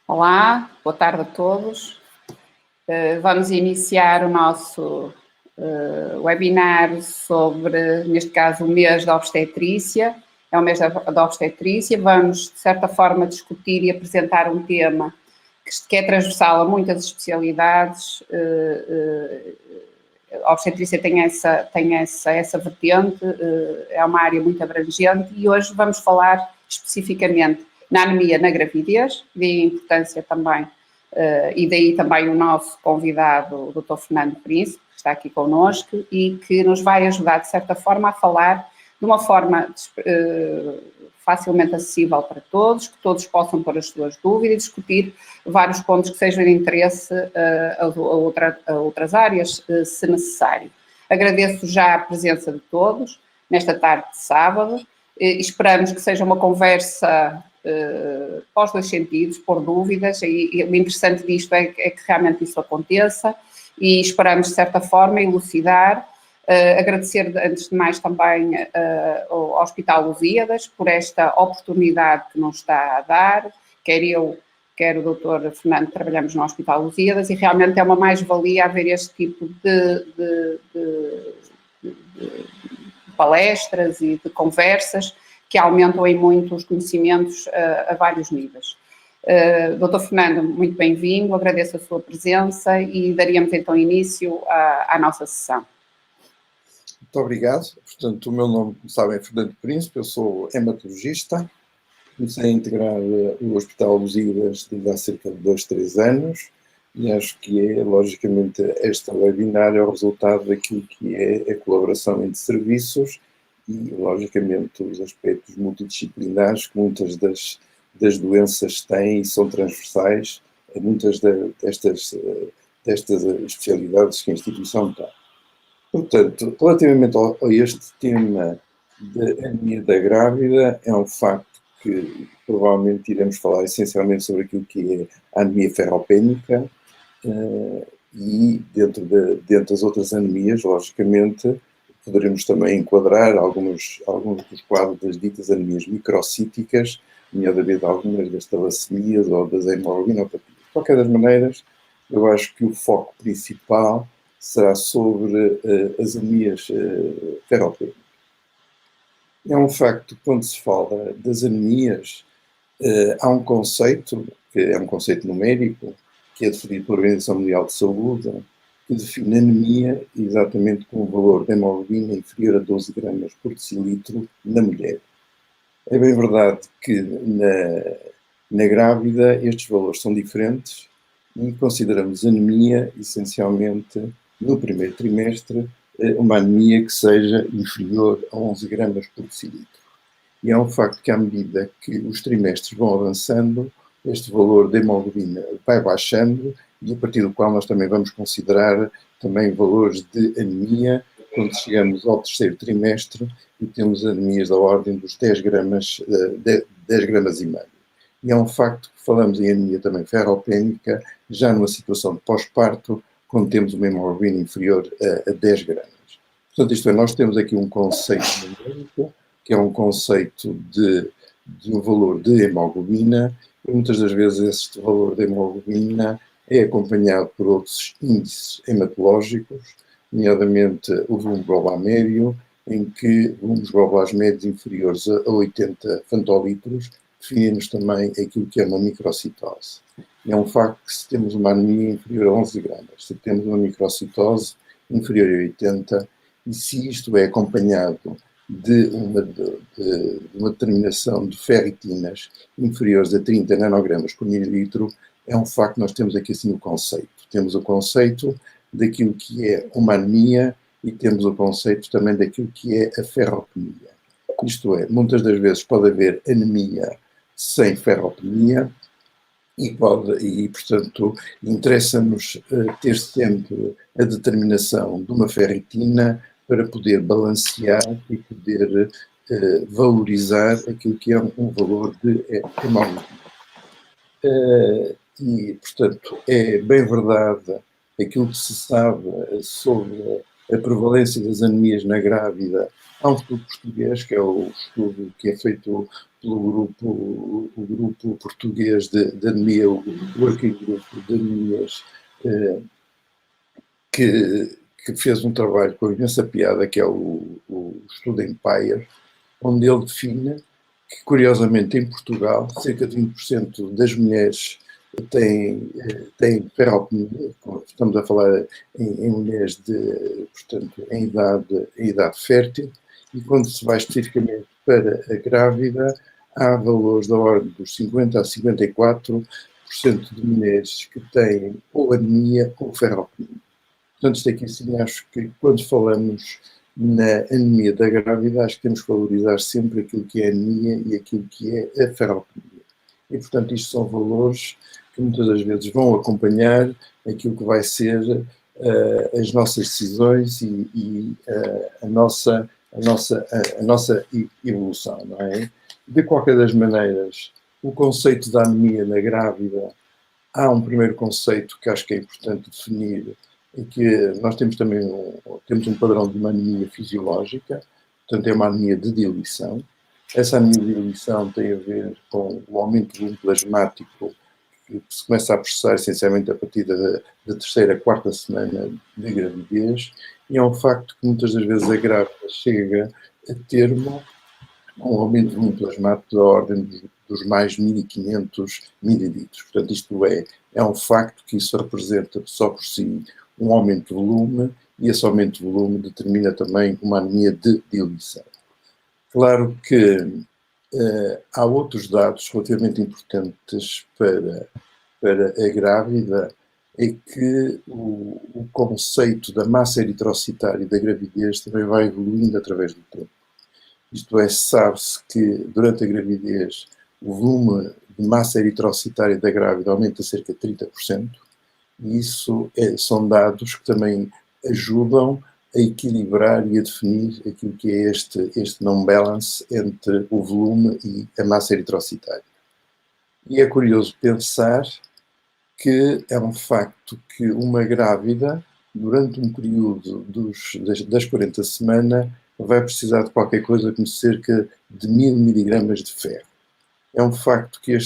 Olá, boa tarde a todos. Vamos iniciar o nosso webinar sobre, neste caso, o mês da obstetrícia. É o mês da obstetrícia. Vamos, de certa forma, discutir e apresentar um tema que é transversal a muitas especialidades. A obstetrícia tem essa vertente, é uma área muito abrangente e hoje vamos falar especificamente na anemia na gravidez, daí a importância também, e daí também o nosso convidado, o Dr. Fernando Príncipe, que está aqui connosco e que nos vai ajudar, de certa forma, a falar de uma forma facilmente acessível para todos, que todos possam pôr as suas dúvidas e discutir vários pontos que sejam de interesse a outras áreas, se necessário. Agradeço já a presença de todos nesta tarde de sábado. Esperamos que seja uma conversa para os dois sentidos, por dúvidas, e o interessante disto é que realmente isso aconteça e esperamos, de certa forma, elucidar. Agradecer, antes de mais, também ao Hospital Lusíadas por esta oportunidade que nos está a dar, quer eu, quer o Dr. Fernando, trabalhamos no Hospital Lusíadas e realmente é uma mais-valia haver este tipo de palestras e de conversas que aumentam em muito os conhecimentos a vários níveis. Dr. Fernando, muito bem-vindo, agradeço a sua presença e daríamos então início à nossa sessão. Muito obrigado. Portanto, o meu nome, como sabem, é Fernando Príncipe, eu sou hematologista, comecei a integrar o Hospital Lusíadas desde há cerca de 2, 3 anos e acho que logicamente, esta webinar é o resultado daquilo que é a colaboração entre serviços e, logicamente, os aspectos multidisciplinares que muitas das doenças têm e são transversais a muitas destas especialidades que a instituição tem. Portanto, relativamente a este tema da anemia da grávida, é um facto que provavelmente iremos falar essencialmente sobre aquilo que é a anemia ferropénica e dentro das outras anemias, logicamente, poderemos também enquadrar alguns dos quadros das ditas anemias microcíticas, nomeadamente algumas das talassemias ou das hemoglobinopatias. De qualquer das maneiras, eu acho que o foco principal será sobre as anemias ferropénicas. É um facto que quando se fala das anemias, há um conceito, que é um conceito numérico, que é definido pela Organização Mundial de Saúde, que define anemia exatamente com um valor de hemoglobina inferior a 12 gramas por decilitro na mulher. É bem verdade que na grávida estes valores são diferentes e consideramos anemia essencialmente no primeiro trimestre uma anemia que seja inferior a 11 gramas por decilitro. E é um facto que à medida que os trimestres vão avançando, este valor de hemoglobina vai baixando e a partir do qual nós também vamos considerar também valores de anemia quando chegamos ao terceiro trimestre e temos anemias da ordem dos 10 gramas, 10 gramas e meio. E é um facto que falamos em anemia também ferropénica, já numa situação de pós-parto, quando temos uma hemoglobina inferior a 10 gramas. Portanto, isto é, nós temos aqui um conceito numérico, que é um conceito de um valor de hemoglobina, e muitas das vezes este valor de hemoglobina é acompanhado por outros índices hematológicos, nomeadamente o volume global médio, em que volumes globais médios inferiores a 80 fantolitros definimos também aquilo que é uma microcitose. E é um facto que se temos uma anemia inferior a 11 gramas, se temos uma microcitose inferior a 80, e se isto é acompanhado de uma determinação de ferritinas inferiores a 30 nanogramas por mililitro, é um facto que nós temos aqui assim o conceito. Temos o conceito daquilo que é uma anemia e temos o conceito também daquilo que é a ferropenia. Isto é, muitas das vezes pode haver anemia sem ferropenia e portanto, interessa-nos ter sempre a determinação de uma ferritina para poder balancear e poder valorizar aquilo que é um valor de hemoglobina. E, portanto, é bem verdade aquilo que se sabe sobre a prevalência das anemias na grávida Há um estudo português, que é o estudo que é feito pelo grupo português de anemia, o Working Group de Anemias, que fez um trabalho com imensa piada, que é o estudo Empire, onde ele define que, curiosamente, em Portugal, cerca de 20% das mulheres têm ferropenia, estamos a falar em mulheres portanto, em idade fértil, e quando se vai especificamente para a grávida, há valores da ordem dos 50% a 54% de mulheres que têm ou anemia ou ferropenia. Portanto, isto aqui sim, acho que quando falamos na anemia da grávida, acho que temos que valorizar sempre aquilo que é a anemia e aquilo que é a ferropenia. E, portanto, isto são valores que muitas das vezes vão acompanhar aquilo que vai ser as nossas decisões e a nossa evolução, não é? De qualquer das maneiras, o conceito da anemia na grávida, há um primeiro conceito que acho que é importante definir, em que nós temos também temos um padrão de uma anemia fisiológica, portanto é uma anemia de diluição. Essa anemia de diluição tem a ver com o aumento do volume plasmático, que se começa a processar essencialmente a partir da terceira, quarta semana de gravidez, e é um facto que muitas das vezes a grávida chega a termo um aumento de volume plasmático da ordem dos mais 1.500 mililitros. Portanto, isto é um facto que isso representa só por si um aumento de volume, e esse aumento de volume determina também uma anemia de diluição. Claro que há outros dados relativamente importantes para a grávida, é que o conceito da massa eritrocitária da gravidez também vai evoluindo através do tempo. Isto é, sabe-se que durante a gravidez o volume de massa eritrocitária da grávida aumenta cerca de 30%, e isso são dados que também ajudam a equilibrar e a definir aquilo que é este non-balance entre o volume e a massa eritrocitária. E é curioso pensar que é um facto que uma grávida, durante um período das 40 semanas, vai precisar de qualquer coisa como cerca de 1.000 miligramas de ferro. É um facto que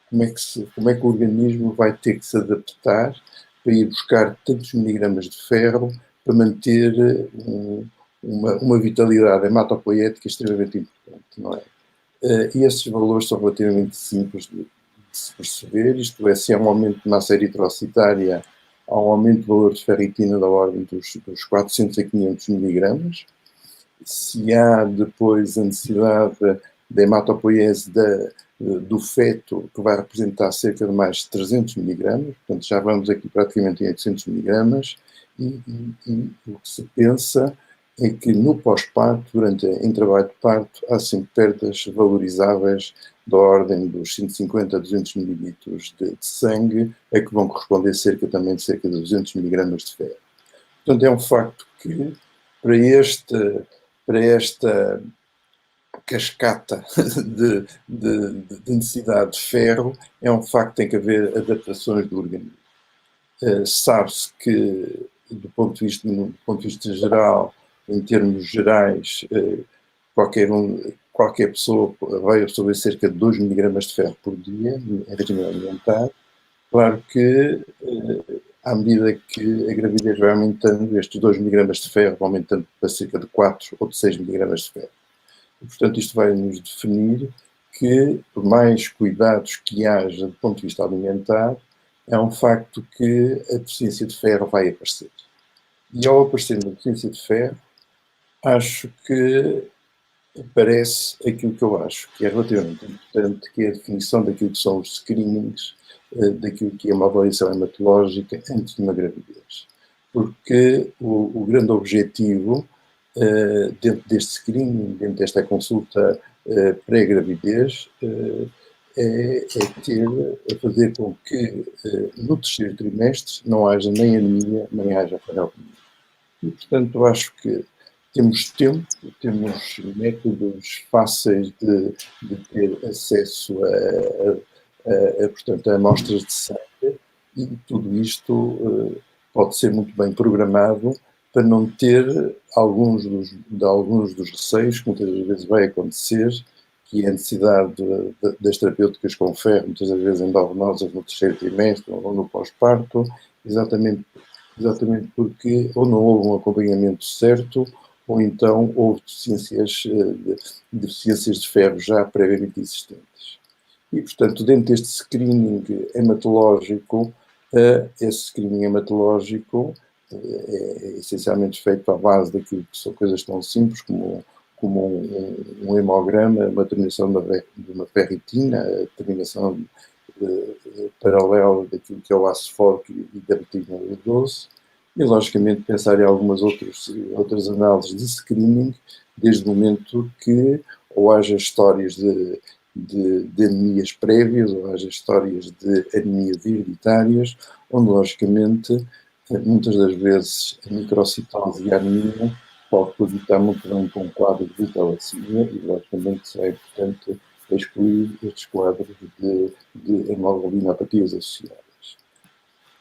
como é que o organismo vai ter que se adaptar para ir buscar tantos miligramas de ferro para manter uma vitalidade hematopoética extremamente importante, não é? E esses valores são relativamente simples de se perceber, isto é, se há um aumento de massa eritrocitária, há um aumento do valor de ferritina da ordem dos 400 a 500 miligramas. Se há depois a necessidade da hematopoiese do feto, que vai representar cerca de mais de 300 miligramas, portanto já vamos aqui praticamente em 800 miligramas, e o que se pensa é que no pós-parto, em trabalho de parto, há sempre perdas valorizáveis da ordem dos 150 a 200 mililitros de sangue, a que vão corresponder também de cerca de 200 miligramas de ferro. Portanto, é um facto que para esta cascata de necessidade de ferro, é um facto que tem que haver adaptações do organismo. Sabe-se que, do ponto de vista geral, em termos gerais, qualquer pessoa vai absorver cerca de 2 miligramas de ferro por dia em regime alimentar. Claro que, à medida que a gravidez vai aumentando, estes 2 miligramas de ferro vão aumentando para cerca de 4 ou de 6 miligramas de ferro. E, portanto, isto vai nos definir que, por mais cuidados que haja do ponto de vista alimentar, é um facto que a deficiência de ferro vai aparecer. E ao aparecer uma deficiência de ferro, acho que aparece aquilo que eu acho que é relativamente importante, que é a definição daquilo que são os screenings, daquilo que é uma avaliação hematológica antes de uma gravidez. Porque o grande objetivo dentro deste screening, dentro desta consulta pré-gravidez, é fazer com que no terceiro trimestre não haja nem anemia, nem haja ferropenia. E, portanto, eu acho que temos tempo, temos métodos fáceis de ter acesso portanto, a amostras de sangue, e tudo isto pode ser muito bem programado para não ter alguns dos receios que muitas vezes vai acontecer, que é a necessidade das terapêuticas com ferro, muitas das vezes endovenosas no terceiro trimestre ou no pós-parto, exatamente porque ou não houve um acompanhamento certo, ou então houve deficiências de ferro já previamente existentes. E, portanto, dentro deste screening hematológico, esse screening hematológico é essencialmente feito à base daquilo que são coisas tão simples como um hemograma, uma determinação de uma ferritina, a determinação paralela daquilo que é o ácido fólico e da vitamina B12, e logicamente pensar em algumas outras análises de screening, desde o momento que ou haja histórias de anemias prévias, ou haja histórias de anemias hereditárias, onde logicamente muitas das vezes a microcitose e a anemia pode cogitar muito bem com um quadro de talassemia e logicamente será importante excluir estes quadros de hemoglobinopatias associadas.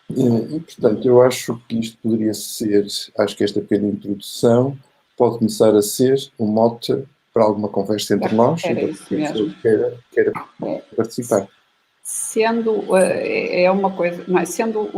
E, portanto, eu acho que isto poderia ser, acho que esta pequena introdução pode começar a ser um mote para alguma conversa entre nós Era e isso mesmo. queira participar. Sendo, é uma coisa, não é? Sendo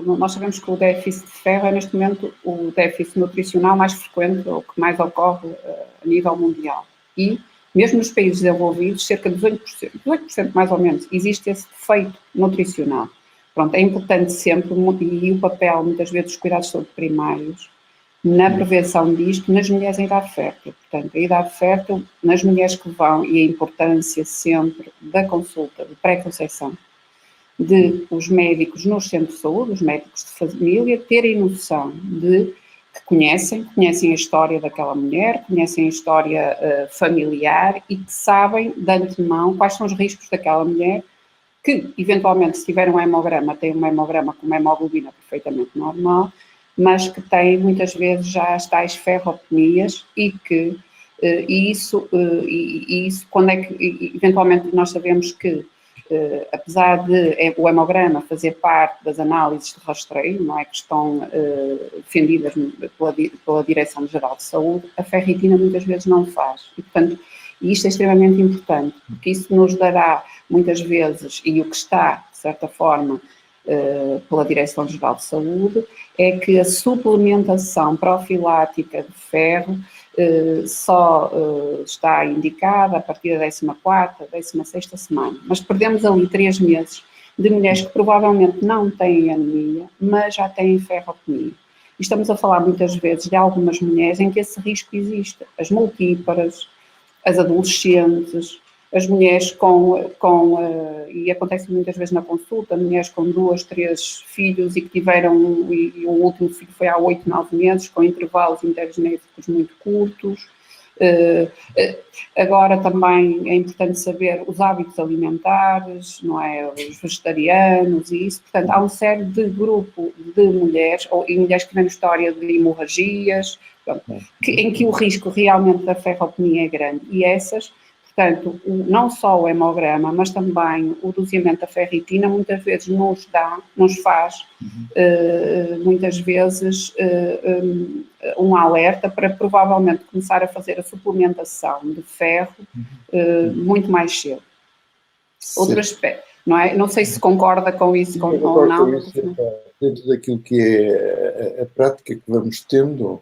nós sabemos que o déficit de ferro é neste momento o déficit nutricional mais frequente, ou que mais ocorre a nível mundial. E, mesmo nos países desenvolvidos, cerca de 18% mais ou menos, existe esse defeito nutricional. Pronto, é importante sempre, e o papel, muitas vezes, dos cuidados de saúde primários, na prevenção disto nas mulheres em idade fértil. Portanto, a idade fértil, nas mulheres que vão, e a importância sempre da consulta de pré-conceição, de os médicos nos centros de saúde, os médicos de família, terem noção de que conhecem a história daquela mulher, conhecem a história familiar e que sabem de antemão quais são os riscos daquela mulher, que, eventualmente, se tiver um hemograma, tem um hemograma com uma hemoglobina perfeitamente normal, mas que tem muitas vezes já as tais ferropenias e que isso quando é que eventualmente nós sabemos que apesar de o hemograma fazer parte das análises de rastreio, não é, que estão defendidas pela Direção-Geral de Saúde, a ferritina muitas vezes não faz. E, portanto, isto é extremamente importante, porque isso nos dará muitas vezes, e o que está, de certa forma, pela Direção-Geral de Saúde, é que a suplementação profilática de ferro só está indicada a partir da 14ª, 16ª semana. Mas perdemos ali 3 meses de mulheres que provavelmente não têm anemia, mas já têm ferropenia. E estamos a falar muitas vezes de algumas mulheres em que esse risco existe. As multíparas, as adolescentes, as mulheres e acontece muitas vezes na consulta, mulheres com 2, 3 filhos e que tiveram, e o último filho foi há 8, 9 meses, com intervalos intergenéticos muito curtos. Agora também é importante saber os hábitos alimentares, não é? Os vegetarianos e isso. Portanto, há um série de grupo de mulheres, e mulheres que têm história de hemorragias, em que o risco realmente da ferropenia é grande. E essas, portanto, não só o hemograma, mas também o doseamento da ferritina, muitas vezes nos faz, muitas vezes, um alerta para provavelmente começar a fazer a suplementação de ferro muito mais cedo. Outro aspecto, não é? Não sei se concorda com isso ou não. Dentro daquilo que é a prática que vamos tendo,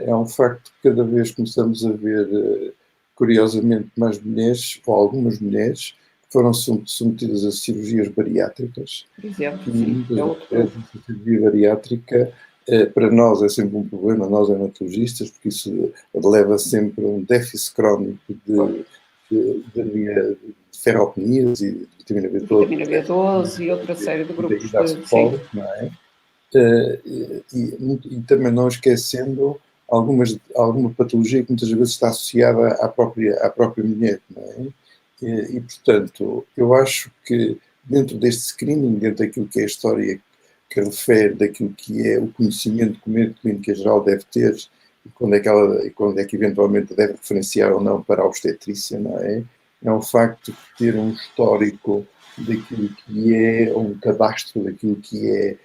é um facto que cada vez começamos a ver, curiosamente, mais mulheres, ou algumas mulheres, que foram submetidas a cirurgias bariátricas. Por exemplo, e sim. muitas vezes a cirurgia bariátrica, para nós é sempre um problema, nós hematologistas, porque isso leva sempre a um déficit crónico de ferropenias e de vitamina B12. Vitamina B12 e outra série de grupos de não é? E também não esquecendo alguma patologia que muitas vezes está associada à própria mulher, não é? E, portanto, eu acho que dentro deste screening, dentro daquilo que é a história que refere, daquilo que é o conhecimento que o médico clínico geral deve ter, e quando é que eventualmente deve referenciar ou não para a obstetrícia, não é? É um facto de ter um histórico daquilo que é, um cadastro daquilo que é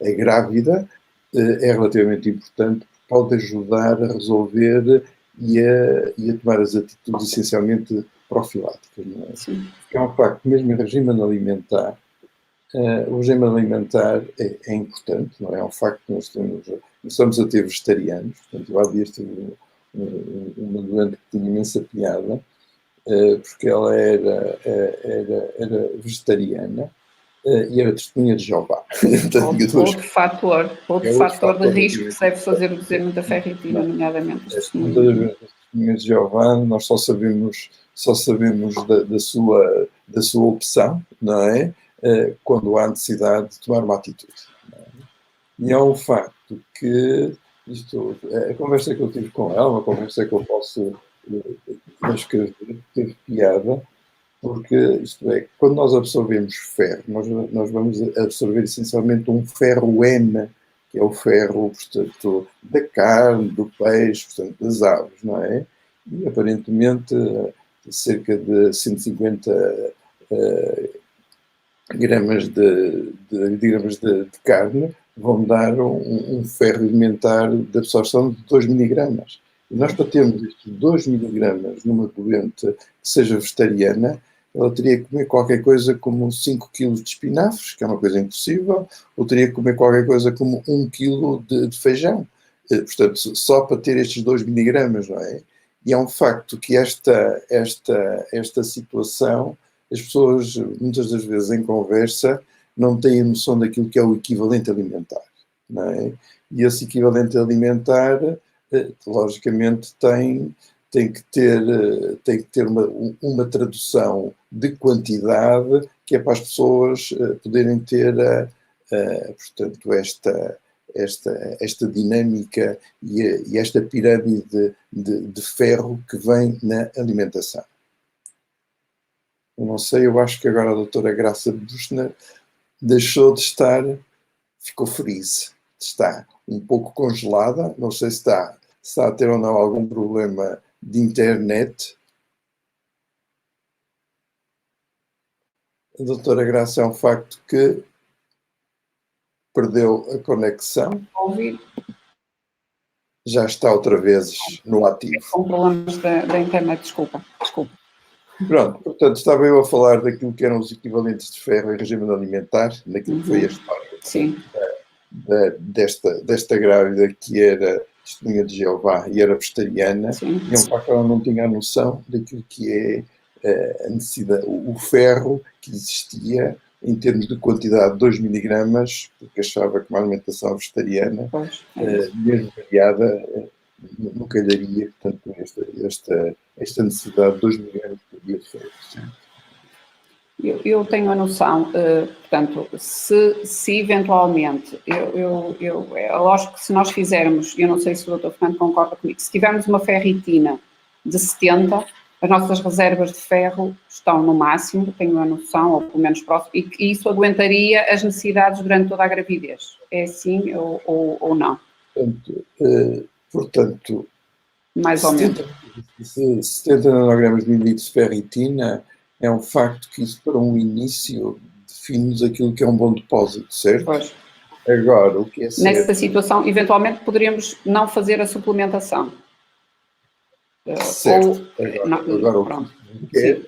a grávida, é relativamente importante, pode ajudar a resolver e a tomar as atitudes essencialmente profiláticas. Não é? Sim. É um facto, mesmo em regime alimentar, o regime alimentar é importante, não é? É um facto que nós começamos a ter vegetarianos. Portanto, eu há dias tive uma doente que tinha imensa piada, porque ela era vegetariana e era testemunha de Jeová. Outro fator de risco que se deve fazer o desenho da ferritina, nomeadamente as testemunhas. As testemunhas de Jeová, nós só sabemos da sua opção, não é? Quando há necessidade de tomar uma atitude. Não é? E é um facto que a conversa que eu tive com ela, uma conversa que eu posso escrever, teve piada, porque, isto é, quando nós absorvemos ferro, nós vamos absorver essencialmente um ferro N, que é o ferro, portanto, da carne, do peixe, portanto, das aves, não é? E, aparentemente, cerca de 150 gramas de carne vão dar um ferro elementar de absorção de 2 miligramas. E nós, para termos estes 2 miligramas numa doente que seja vegetariana, ela teria que comer qualquer coisa como 5 quilos de espinafres, que é uma coisa impossível, ou teria que comer qualquer coisa como 1 quilo de feijão. Portanto, só para ter estes 2 miligramas, não é? E é um facto que esta situação, as pessoas, muitas das vezes em conversa, não têm a noção daquilo que é o equivalente alimentar, não é? E esse equivalente alimentar, logicamente, tem que ter uma tradução de quantidade que é para as pessoas poderem ter, portanto, esta dinâmica e esta pirâmide de ferro que vem na alimentação. Eu não sei, eu acho que agora a doutora Graça Buchner deixou de estar, ficou freeze, está um pouco congelada, não sei se está a ter ou não algum problema de internet. A doutora Graça é um facto que perdeu a conexão. Ouvir. Já está outra vez no ativo. Com problemas da internet, desculpa. Pronto, portanto, estava eu a falar daquilo que eram os equivalentes de ferro em regime alimentar, naquilo que foi a história. Sim. Desta grávida que era testemunha de Jeová e era vegetariana, Sim. E é um facto que ela não tinha a noção daquilo que é a necessidade, o ferro que existia em termos de quantidade de 2 miligramas, porque achava que uma alimentação vegetariana, mesmo variada, nunca lhe daria, portanto, esta necessidade de 2 miligramas por dia de ferro. Eu tenho a noção, portanto, se eventualmente, é lógico que se nós fizermos, eu não sei se o Dr. Fernando concorda comigo, se tivermos uma ferritina de 70, as nossas reservas de ferro estão no máximo, tenho a noção, ou pelo menos próximo, e que isso aguentaria as necessidades durante toda a gravidez. É assim ou não? Portanto, mais ou menos. 70 nanogramas de mililitros de ferritina é um facto que isso, para um início, define-nos aquilo que é um bom depósito, certo? Pois. Agora, o que é certo... Nessa situação, eventualmente, poderíamos não fazer a suplementação. Certo.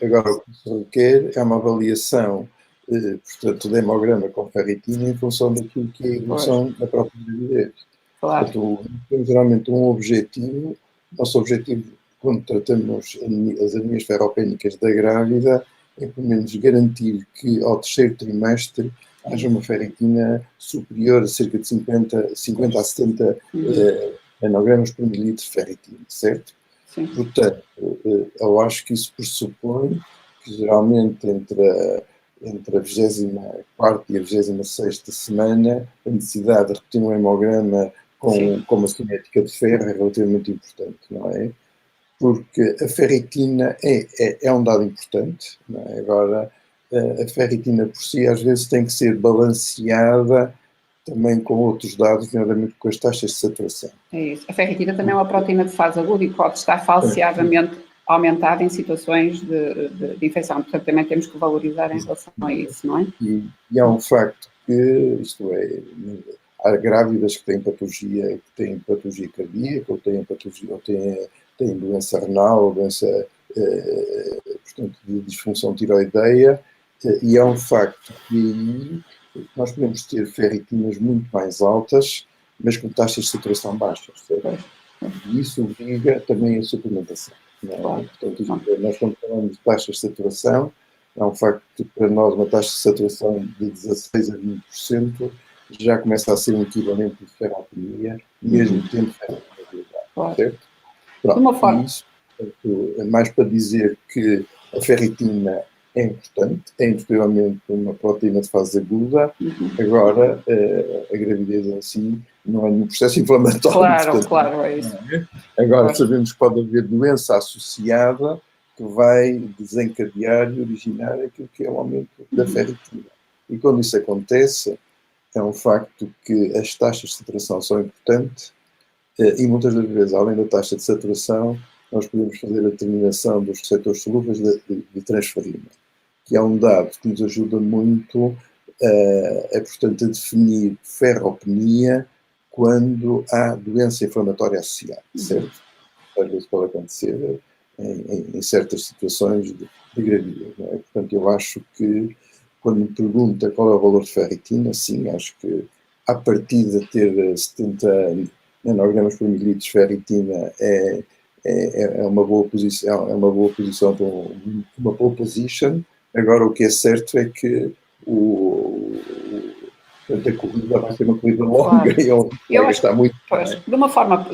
Agora, o que se requer é uma avaliação, portanto, do hemograma com ferritina em função daquilo que é a evolução da própria gravidez. Claro. Portanto, temos geralmente um objetivo. Nosso objetivo, quando tratamos as anemias ferropénicas da grávida, é pelo menos garantir que ao terceiro trimestre haja uma ferritina superior a cerca de 50 a 70 nanogramas por mililitro de ferritina, certo? Sim. Portanto, eu acho que isso pressupõe que geralmente entre a 24ª e a 26ª semana a necessidade de repetir um hemograma com uma cinética de ferro é relativamente importante, não é? Porque a ferritina é um dado importante, não é? Agora, a ferritina por si às vezes tem que ser balanceada também com outros dados, nomeadamente com as taxas de saturação. É isso. A ferritina também é uma proteína de fase aguda e pode estar falseadamente aumentada em situações de infecção. Portanto, também temos que valorizar em relação a isso, não é? E é um facto que, isto é, há grávidas que têm patologia cardíaca, ou têm patologia, ou têm doença renal, ou doença, portanto, de disfunção tiroideia, e é um facto que nós podemos ter ferritinas muito mais altas, mas com taxas de saturação baixas, certo? E isso obriga também a suplementação. Não é? Claro. Portanto, nós, quando falamos de taxas de saturação, é um facto que para nós uma taxa de saturação de 16 a 20% já começa a ser um equivalente de ferrotonia, mesmo tendo ferrotonia, Claro. certo? De uma forma. E isso, portanto, é mais para dizer que a ferritina é importante, é indiscutivelmente uma proteína de fase aguda. Agora, a gravidez em si não é nenhum processo inflamatório. Claro, portanto, claro, é isso. Agora, Claro. sabemos que pode haver doença associada que vai desencadear e originar aquilo que é o aumento da ferritina. E quando isso acontece, é um facto que as taxas de saturação são importantes, e muitas das vezes, além da taxa de saturação, nós podemos fazer a determinação dos receptores solúveis de transferina, que é um dado que nos ajuda muito portanto, a definir ferropenia quando há doença inflamatória associada, certo? Às vezes pode acontecer em certas situações de gravidez. Não é? Portanto, eu acho que, quando me pergunta qual é o valor de ferritina, sim, acho que a partir de ter 70 nanogramas por mililitro de ferritina é uma boa posição, uma boa position. Agora, o que é certo é que a corrida vai ser uma corrida longa, claro. E vai gastar muito. Pois, de uma forma,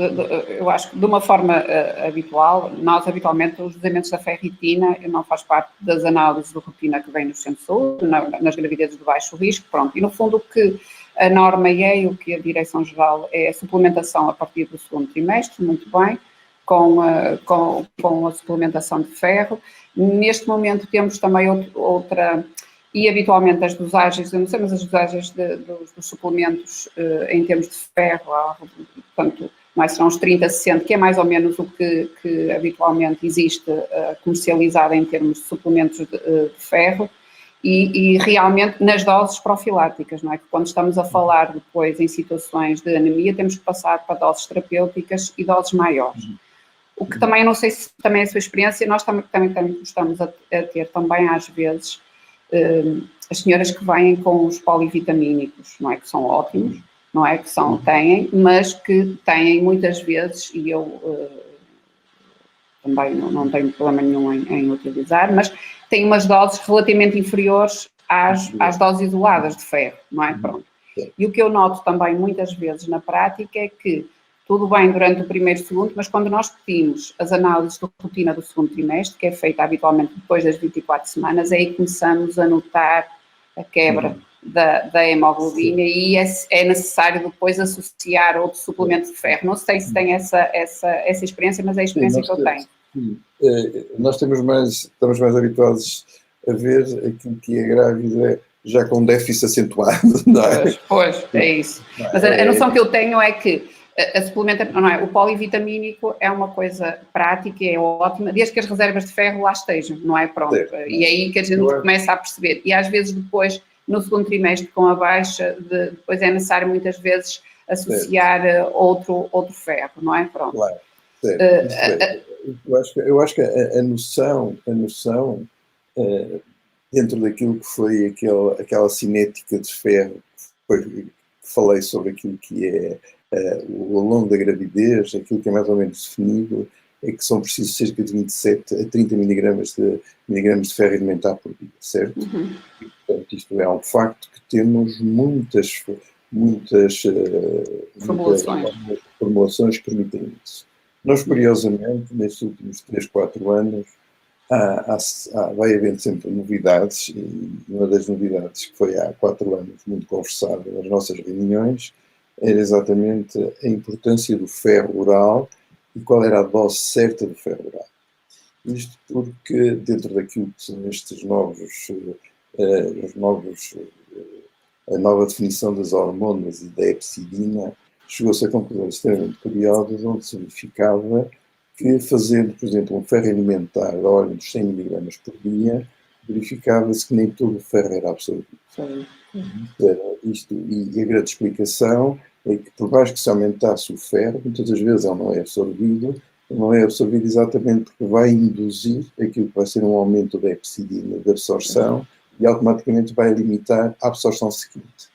eu acho que de uma forma habitual, nós habitualmente os dosamentos da ferritina não faz parte das análises de rotina que vem no centro de saúde, nas gravidezes de baixo risco, pronto. E no fundo o que a norma é e o que a Direção-Geral é a suplementação a partir do segundo trimestre, muito bem, com a suplementação de ferro. Neste momento temos também outra... E habitualmente as dosagens, eu não sei, mas as dosagens dos suplementos em termos de ferro, portanto, mais serão uns 30, 60, que é mais ou menos o que habitualmente existe comercializado em termos de suplementos de ferro, e realmente nas doses profiláticas, não é? Que quando estamos a falar depois em situações de anemia, temos que passar para doses terapêuticas e doses maiores. O que também, não sei se também é a sua experiência, nós também estamos a ter também às vezes as senhoras que vêm com os polivitamínicos, não é, que são ótimos, não é, que têm, mas que têm muitas vezes, e eu também não tenho problema nenhum em utilizar, mas têm umas doses relativamente inferiores às doses isoladas de ferro, não é? Pronto. E o que eu noto também muitas vezes na prática é que tudo bem durante o primeiro e segundo, mas quando nós pedimos as análises de rotina do segundo trimestre, que é feita habitualmente depois das 24 semanas, aí começamos a notar a quebra da hemoglobina e é necessário depois associar outro suplemento de ferro. Não sei se tem essa experiência, mas é a experiência que eu tenho. Nós estamos mais habituados a ver aquilo que é grávida já com déficit acentuado, não é? Pois, é isso. Mas a noção que eu tenho é que a suplementação, não é? O polivitamínico é uma coisa prática, é ótima, desde que as reservas de ferro lá estejam, não é? Pronto. E aí que a gente começa a perceber. E às vezes depois, no segundo trimestre, com a baixa, depois é necessário muitas vezes associar outro ferro, não é? Pronto. Claro. Eu acho que a noção dentro daquilo que foi aquela cinética de ferro, que falei sobre aquilo que é ao longo da gravidez, aquilo que é mais ou menos definido, é que são precisos cerca de 27 a 30 miligramas de ferro elementar por dia, certo? E, portanto, isto é um facto que temos muitas formulações que permitem isso. Nós, curiosamente, nestes últimos 3, 4 anos, vai havendo sempre novidades, e uma das novidades que foi há 4 anos muito conversada nas nossas reuniões era exatamente a importância do ferro oral e qual era a dose certa do ferro oral. Isto porque, dentro daquilo que são estes a nova definição das hormonas e da epsidina, chegou-se a conclusões extremamente curiosas, onde se verificava que, fazendo, por exemplo, um ferro alimentar da ordem dos 100 mg por dia, verificava-se que nem todo o ferro era absorvido. E a grande explicação é que, por mais que se aumentasse o ferro, muitas das vezes ele não é absorvido exatamente porque vai induzir aquilo que vai ser um aumento da epsidina, da absorção, e automaticamente vai limitar a absorção seguinte.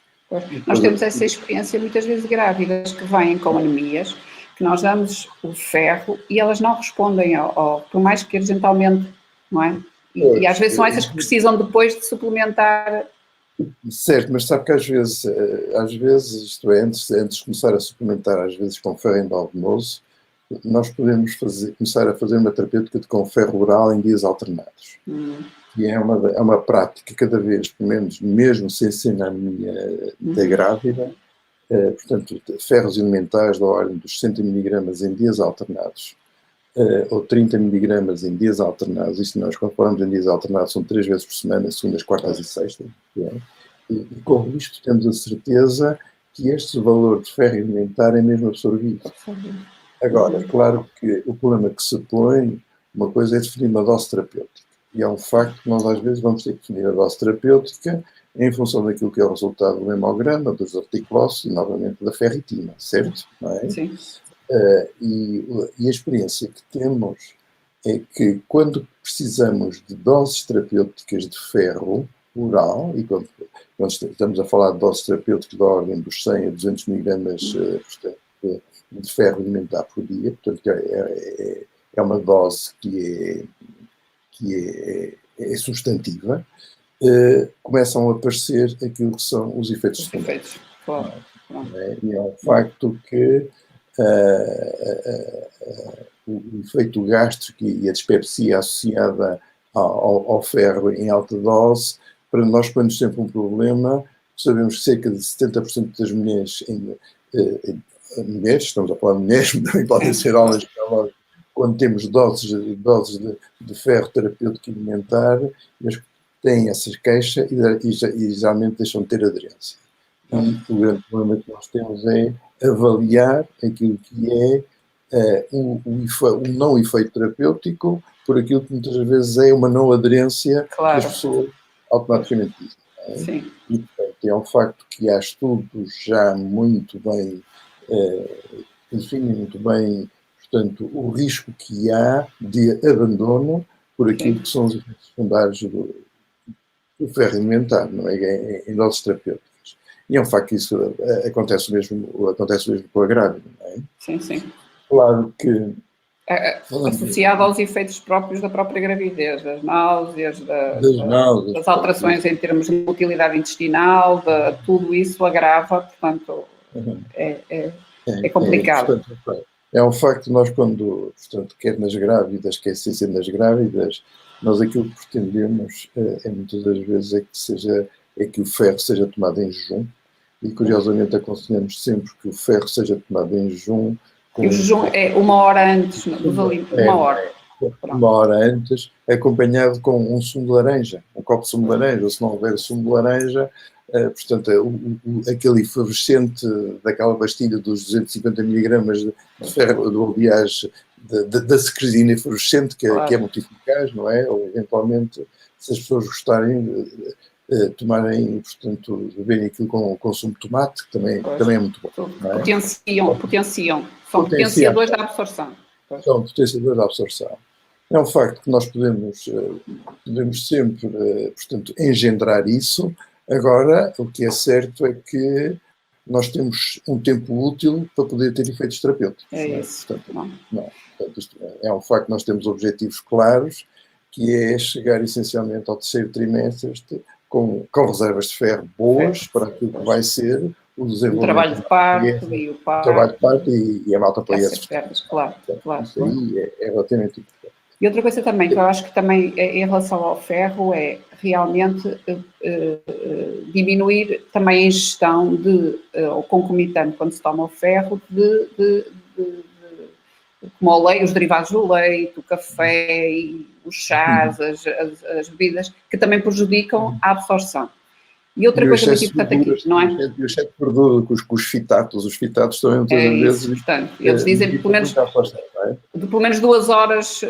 Nós temos essa experiência muitas vezes grávidas que vêm com anemias, que nós damos o ferro e elas não respondem por mais que urgentalmente, não é? E às vezes são essas que precisam depois de suplementar. Certo, mas sabe que às vezes isto é, antes de começar a suplementar, às vezes com ferro endovenoso, nós podemos começar a fazer uma terapêutica com ferro oral em dias alternados. E é uma prática cada vez, pelo menos, mesmo sem ser na anemia da grávida, portanto, ferros elementares da ordem dos 60 mg em dias alternados, ou 30 mg em dias alternados. Isto nós, quando falamos em dias alternados, são 3 vezes por semana, segundas, quartas e sextas. E com isto temos a certeza que este valor de ferro elementar é mesmo absorvido. Agora, claro que o problema que se põe, uma coisa é definir uma dose terapêutica. E é um facto que nós às vezes vamos ter que definir a dose terapêutica em função daquilo que é o resultado do hemograma, dos articulócitos e, novamente, da ferritina, certo? Não é? Sim. E a experiência que temos é que quando precisamos de doses terapêuticas de ferro oral, e quando estamos a falar de doses terapêuticas da ordem dos 100 a 200 mg de ferro alimentar por dia, portanto é uma dose que é substantiva, começam a aparecer aquilo que são os efeitos secundários. Claro. E é um facto que o efeito gástrico e a dispepsia associada ao ferro em alta dose, para nós põe-nos sempre um problema. Sabemos que cerca de 70% das mulheres, estamos a falar de mulheres, também podem ser homens, quando temos doses de ferro terapêutico alimentar, eles têm essas queixas e geralmente deixam de ter aderência. E o grande problema que nós temos é avaliar aquilo que é um não efeito terapêutico por aquilo que muitas vezes é uma não aderência que as pessoas automaticamente dizem. Sim. E, portanto, é um facto que há estudos já muito bem definem muito bem, portanto, o risco que há de abandono por aquilo que são os efeitos secundários do ferro alimentar, não é? Em doses terapêuticas. E é um facto que isso acontece mesmo com a grávida, não é? Sim. Claro que... associado aos efeitos próprios da própria gravidez, das náuseas, das alterações em termos de motilidade intestinal, tudo isso agrava, portanto, é complicado. É um facto que nós, quando, portanto, quer nas grávidas, quer sem ser nas grávidas, nós aquilo que pretendemos muitas das vezes é que o ferro seja tomado em jejum, e curiosamente aconselhamos sempre que o ferro seja tomado em jejum. E o jejum é 1 hora antes dos alimentos, 1 hora. Uma hora antes, acompanhado com um sumo de laranja, um copo de sumo de laranja, ou se não houver sumo de laranja, portanto, aquele efervescente daquela pastilha dos 250 mg de ferro, aliás, da secretina efervescente, que é muito eficaz, não é? Ou, eventualmente, se as pessoas gostarem, tomarem, portanto, beberem aquilo com consumo de tomate, que também é muito bom. Não é? Potenciam. São potenciadores da absorção. São potenciadores da absorção. É um facto que nós podemos sempre, portanto, engendrar isso. Agora, o que é certo é que nós temos um tempo útil para poder ter efeitos terapêuticos. É isso. Portanto, isto é um facto que nós temos objetivos claros, que é chegar essencialmente ao terceiro trimestre com reservas de ferro boas para aquilo que vai ser o desenvolvimento. O trabalho de parto e o parto. O trabalho de parto e a malta para essas pernas, claro. Isso aí é relativamente importante. E outra coisa também, que eu acho que também em relação ao ferro é realmente diminuir também a ingestão ou concomitante quando se toma o ferro como os derivados do leite, o café, e os chás, as bebidas, que também prejudicam a absorção. E outra coisa muito importante aqui, não é? E o excesso de gordura com os fitatos. Os fitatos também muitas vezes... Portanto, eles dizem pelo menos 2 horas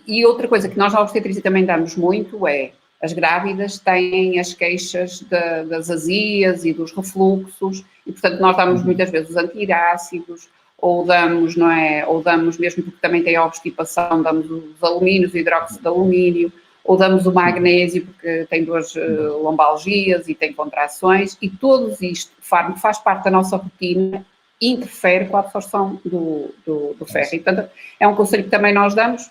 E outra coisa que nós na obstetrícia também damos muito é, as grávidas têm as queixas das azias e dos refluxos, e portanto nós damos muitas vezes os antiácidos, ou damos, não é, ou damos mesmo porque também tem a obstipação, damos os alumínios, o hidróxido de alumínio, ou damos o magnésio porque tem duas lombalgias e tem contrações, e tudo isto, o fármaco faz parte da nossa rotina, interfere com a absorção do ferro. E, portanto, é um conselho que também nós damos,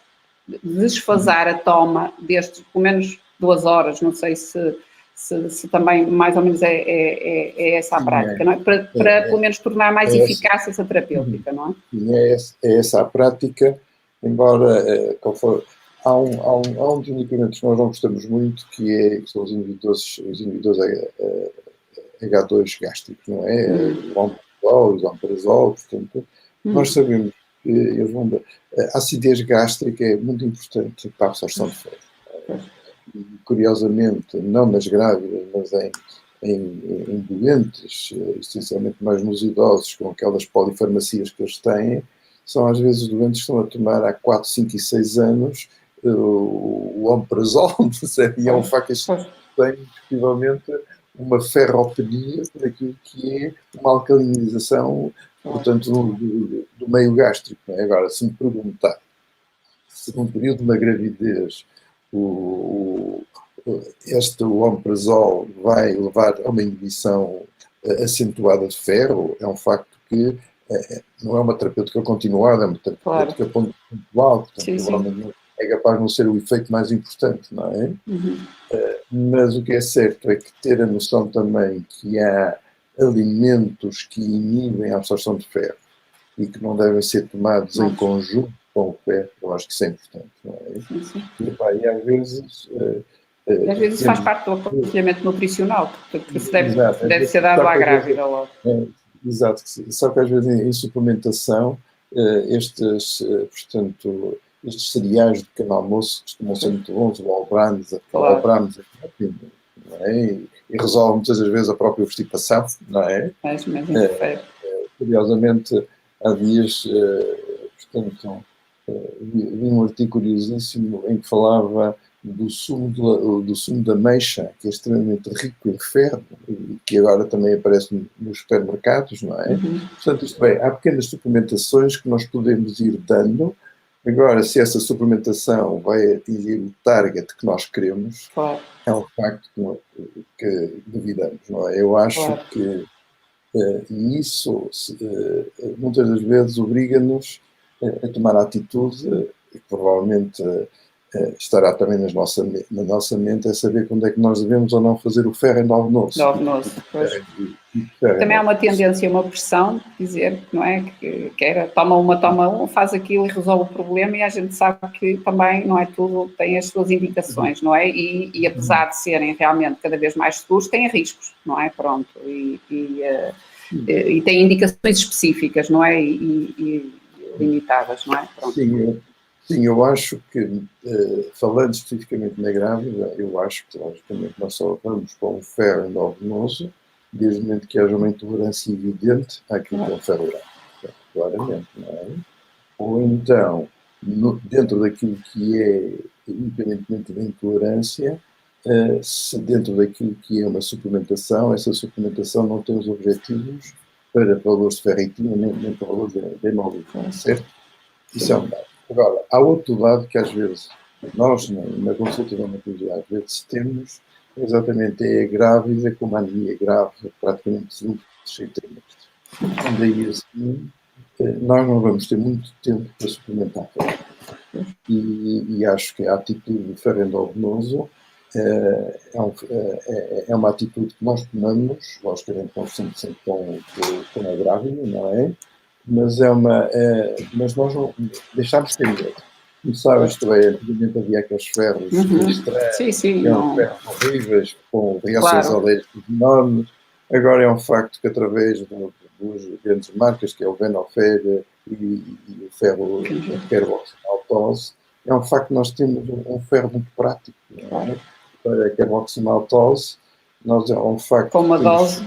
desfasar a toma destes, pelo menos 2 horas, não sei se também mais ou menos é essa a prática, não é? Para pelo menos tornar mais eficaz essa terapêutica, não é? É essa a prática, embora conforme, há um dos medicamentos que nós não gostamos muito, que são os inibidores H2 gástricos, não é? O omeprazol, o omeprazol, portanto, nós sabemos que a acidez gástrica é muito importante para a absorção de ferro. Curiosamente, não nas grávidas, mas em doentes, essencialmente mais nos idosos, com aquelas polifarmacias que eles têm, são às vezes doentes que estão a tomar há 4, 5 e 6 anos o omeprazol, e é um facto que tem, indiscutivelmente, uma ferropenia daquilo que é uma alcalinização, portanto, do meio gástrico. Não é? Agora, se me perguntar se num período de uma gravidez o omeprazol vai levar a uma inibição acentuada de ferro, é um facto que não é uma terapêutica continuada, é uma terapêutica pontual, portanto, provavelmente é capaz de não ser o efeito mais importante, não é? Mas o que é certo é que ter a noção também que há alimentos que inibem a absorção de ferro e que não devem ser tomados em conjunto com o ferro, eu acho que isso é importante, não é? E às vezes... às vezes faz parte do aconselhamento nutricional, que se deve ser dado à grávida logo. Exato, só que às vezes em suplementação, estes cereais de pequeno almoço costumam ser muito bons, o All-Brahms, não é? E resolve muitas das vezes a própria obstipação, não é? Curiosamente, há dias, portanto, vi um artigo curiosíssimo em que falava do sumo da ameixa, que é extremamente rico em ferro, e que agora também aparece nos supermercados, não é? Portanto, isto bem, há pequenas suplementações que nós podemos ir dando. Agora, se essa suplementação vai atingir o target que nós queremos, é um facto que duvidamos, não é? Eu acho que isso muitas das vezes obriga-nos a tomar a atitude, e provavelmente estará também na nossa mente, é saber quando é que nós devemos ou não fazer o ferro endovenoso. Também há uma tendência, uma pressão, dizer, não é, que era toma um, faz aquilo e resolve o problema, e a gente sabe que também não é tudo, tem as suas indicações, não é? E apesar de serem realmente cada vez mais seguros, têm riscos, não é? Pronto, e têm indicações específicas, não é? E limitadas, não é? Pronto. Sim, eu acho que, falando especificamente na grávida, eu acho que, logicamente, nós só vamos com o ferro endovenoso desde o momento que haja uma intolerância evidente àquilo que é o ferro grávido, claramente, não é? Ou então, dentro daquilo que é, independentemente da intolerância, se dentro daquilo que é uma suplementação, essa suplementação não tem os objetivos para valores de ferritina nem para valores de hemoglobina, certo? Isso é um dado. Agora, há outro dado que às vezes nós, na consulta de hematologia, às vezes temos, exatamente, é a grávida com uma anemia grave, praticamente 26 trimestres. E daí assim, nós não vamos ter muito tempo para suplementar. E acho que a atitude do ferro endovenoso é uma atitude que nós tomamos, logicamente conversamos sempre com a grávida, não é? Mas mas nós não deixámos de ter medo. Como sabes, antigamente havia aqueles ferros que eram ferros horríveis, com reações alérgicas enormes. Agora é um facto que através dos grandes marcas, que é o Venofer e o ferro carboximaltose, é um facto que nós temos um ferro muito prático. Não é? Para a carboximaltose, nós é um facto... Com uma dose...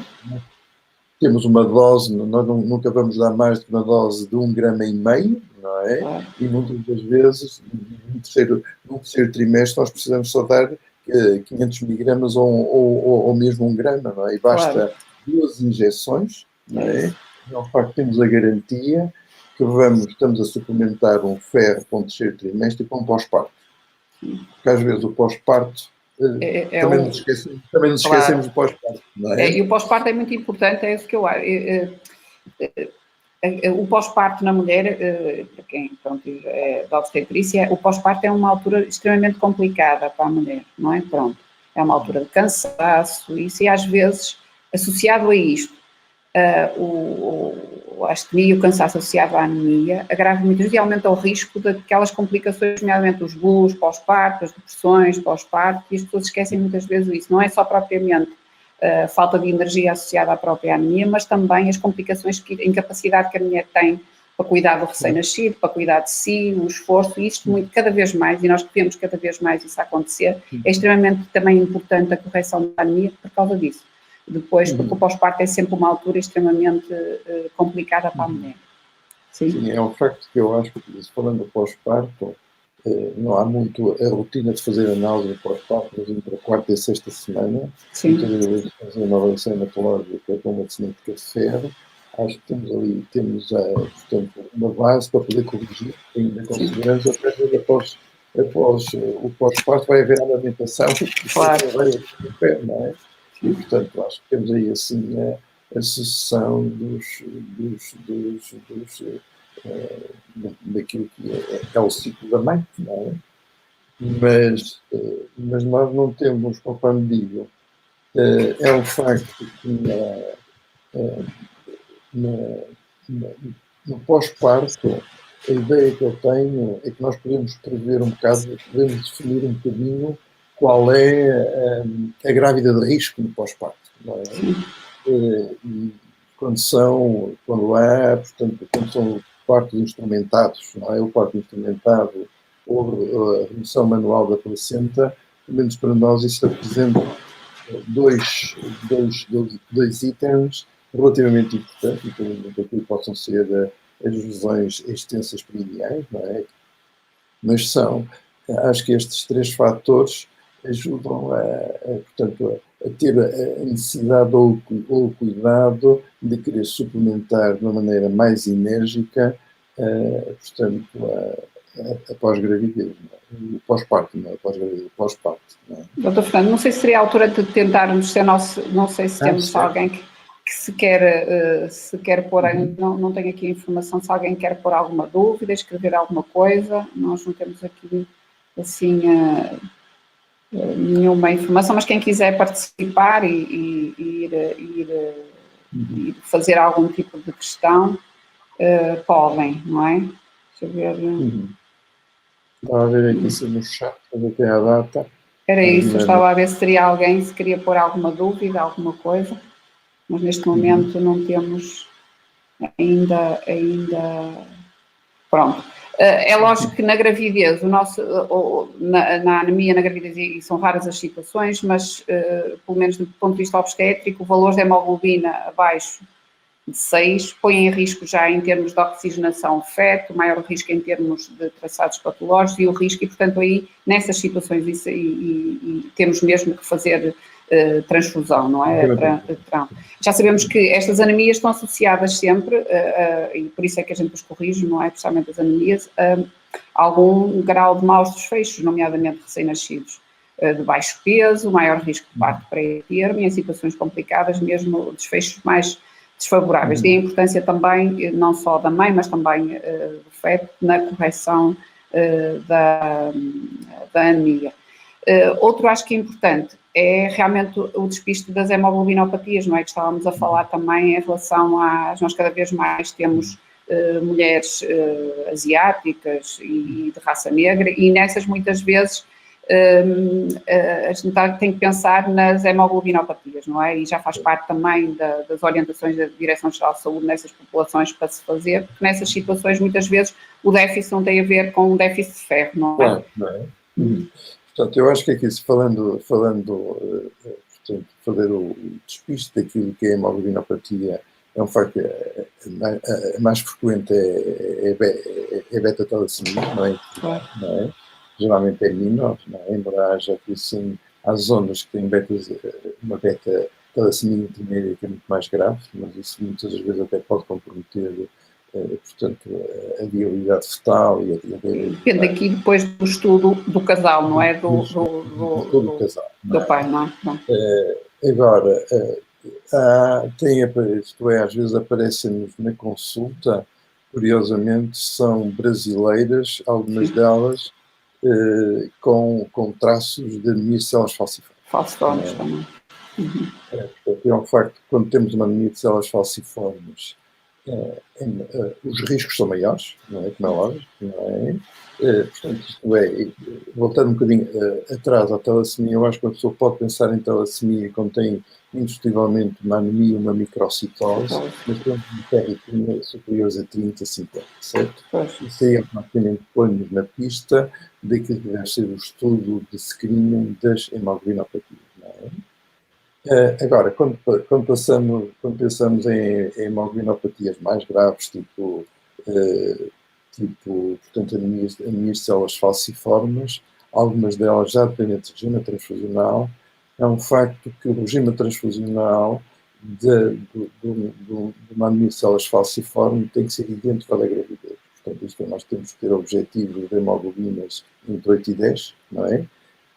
Temos uma dose, nós nunca vamos dar mais do que uma dose de 1,5 grama, não é? Claro. E muitas das vezes, no terceiro trimestre, nós precisamos só dar 500 miligramas ou mesmo 1 grama, não é? E basta Claro. 2 injeções, não é? Isso. E, ao facto, temos a garantia que estamos a suplementar um ferro para um terceiro trimestre e para um pós-parto. Porque às vezes o pós-parto, também nos esquecemos Claro. do pós-parto, não é? E o pós-parto é muito importante, é isso que eu acho. O pós-parto na mulher, para quem pronto, é da obstetrícia, o pós-parto é uma altura extremamente complicada para a mulher, não é? Pronto. É uma altura de cansaço, isso, e às vezes, associado a isto, a astenia e o cansaço associado à anemia agrava muitas vezes e aumenta o risco daquelas complicações, nomeadamente os BUs, pós-parto, as depressões pós-parto, e as pessoas esquecem muitas vezes isso. Não é só propriamente falta de energia associada à própria anemia, mas também as complicações, a incapacidade que a mulher tem para cuidar do recém-nascido, para cuidar de si, o esforço, e isto muito, cada vez mais, e nós vemos cada vez mais isso acontecer, é extremamente também importante a correção da anemia por causa disso. Depois, porque o pós-parto é sempre uma altura extremamente complicada para a mulher. Sim, é um facto que eu acho que, falando do pós-parto, não há muito a rotina de fazer análise do pós-parto, mas entre a quarta e a sexta semana, muitas vezes fazer uma avaliação hematológica com uma cinética de ferro, acho que temos portanto, uma base para poder corrigir, ainda com segurança, após o pós-parto vai haver amamentação, claro. Vai haver ferro, não é? E, portanto, acho que temos aí, assim, a sucessão daquilo que é o ciclo da mãe, não é? Mas nós não temos, conforme digo, é um facto que no pós-parto, a ideia que eu tenho é que nós podemos prever um bocado, podemos definir um bocadinho qual é a grávida de risco no pós-parto, não é? E quando há, portanto, quando são partos instrumentados, não é? O parto instrumentado ou a remoção manual da placenta, pelo menos para nós isso apresenta dois itens relativamente importantes, independentemente daquilo que possam ser as lesões extensas perineais, não é? Mas acho que estes 3 fatores ajudam portanto, a ter a necessidade ou o cuidado de querer suplementar de uma maneira mais enérgica, portanto, a pós-gravidez, o pós-parto, não é? Pós-gravidez, o pós-parto. Doutor Fernando, não sei se seria a altura de tentarmos, não sei se temos alguém que se quer pôr, não tenho aqui a informação, se alguém quer pôr alguma dúvida, escrever alguma coisa, nós não temos aqui, assim, nenhuma informação, mas quem quiser participar e ir fazer algum tipo de questão, podem, não é? Deixa eu ver. Estava a ver aqui no chat, para ver quem é a data. Era isso, eu estava a ver se teria alguém, se queria pôr alguma dúvida, alguma coisa, mas neste momento não temos ainda. Pronto. É lógico que na gravidez, na anemia na gravidez, e são raras as situações, mas pelo menos do ponto de vista obstétrico, o valor da hemoglobina abaixo de 6 põe em risco já em termos de oxigenação o feto, maior risco em termos de traçados patológicos e o risco, e portanto aí nessas situações e temos mesmo que fazer transfusão, não é? Já sabemos que estas anemias estão associadas sempre, e por isso é que a gente os corrige, não é? Precisamente as anemias, a algum grau de maus desfechos, nomeadamente recém-nascidos de baixo peso, maior risco de parto pré-termo e em situações complicadas mesmo desfechos mais desfavoráveis. E a importância também, não só da mãe, mas também do feto, na correção da anemia. Outro acho que é importante é realmente o despiste das hemoglobinopatias, não é? Que estávamos a falar também em relação nós cada vez mais temos mulheres asiáticas e de raça negra, e nessas muitas vezes a gente tem que pensar nas hemoglobinopatias, não é? E já faz parte também das orientações da Direção-Geral de Saúde nessas populações para se fazer, porque nessas situações muitas vezes o déficit não tem a ver com um déficit de ferro, não é? Claro, não é? Portanto, eu acho que aqui, falando portanto, fazer o despiste daquilo que é a hemoglobinopatia, é um facto que a mais frequente é é beta-talassemia, não é? Claro. Não é? Geralmente é menor, não é? Embora haja aqui sim, há zonas que têm uma beta-talassemia intermédia que é muito mais grave, mas isso muitas vezes até pode comprometer, portanto, a viabilidade fetal e a Depende aqui depois do estudo do casal, não é? Do todo o casal. do pai, não é? Não. Agora, isto é, às vezes aparecem-nos na consulta, curiosamente, são brasileiras, algumas delas com traços de anemia de células falciformes. Falciformes também. Portanto, é um facto que quando temos uma anemia de células falciformes, os riscos são maiores, não é? Como é lógico, não é? Portanto, isto é, voltando um bocadinho atrás à talassemia, eu acho que a pessoa pode pensar em talassemia quando tem indiscutivelmente uma anemia, uma microcitose, mas tem um ferritina superiores a 30, 50, certo? Isso aí automaticamente põe-nos na pista daquilo que deve ser o estudo de screening das hemoglobinopatias, não é? Agora, quando pensamos em hemoglobinopatias mais graves, portanto, anemias de células falciformes, algumas delas já dependentes de regime transfusional, é um facto que o regime transfusional de uma anemia de células falciformes tem que ser idêntico à da gravidez. Portanto, isto é, nós temos que ter objetivos de hemoglobinas entre 8 e 10, não é?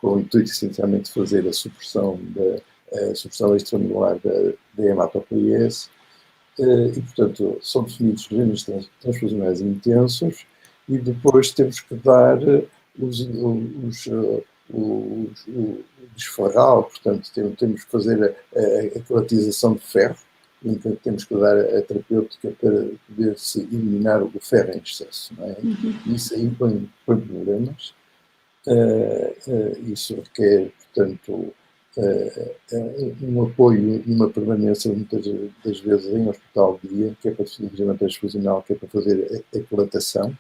Com o intuito, essencialmente, de fazer a supressão extramedular da hematopoiese, e, portanto, são definidos regimes transfusionais intensos e depois temos que dar o desfarral, portanto, temos que fazer a quelatização de ferro, em que temos que dar a terapêutica para poder-se eliminar o ferro em excesso, não é? Isso aí põe problemas. Isso requer, portanto, um apoio e uma permanência muitas das vezes em hospital de dia, que é para fazer regime transfusional, que é para fazer a colatação,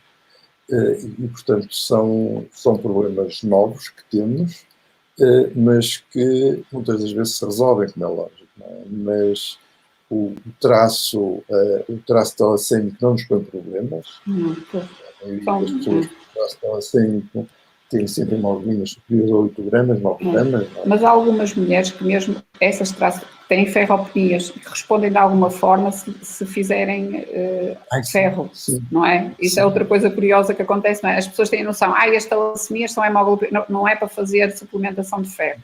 e portanto são problemas novos que temos, mas que muitas das vezes se resolvem, como é lógico, não é? Mas o traço talassémico não nos põe problemas. A maioria das pessoas com traço talassémico têm sempre hemoglobinas superiores a 8 gramas, 9 gramas. Não é? Mas há algumas mulheres que mesmo essas traços têm ferropenias e que respondem de alguma forma se fizerem ferro, sim. não é? Isso é outra coisa curiosa que acontece, não é? As pessoas têm a noção, as talassemias são hemoglobinas, não é para fazer suplementação de ferro.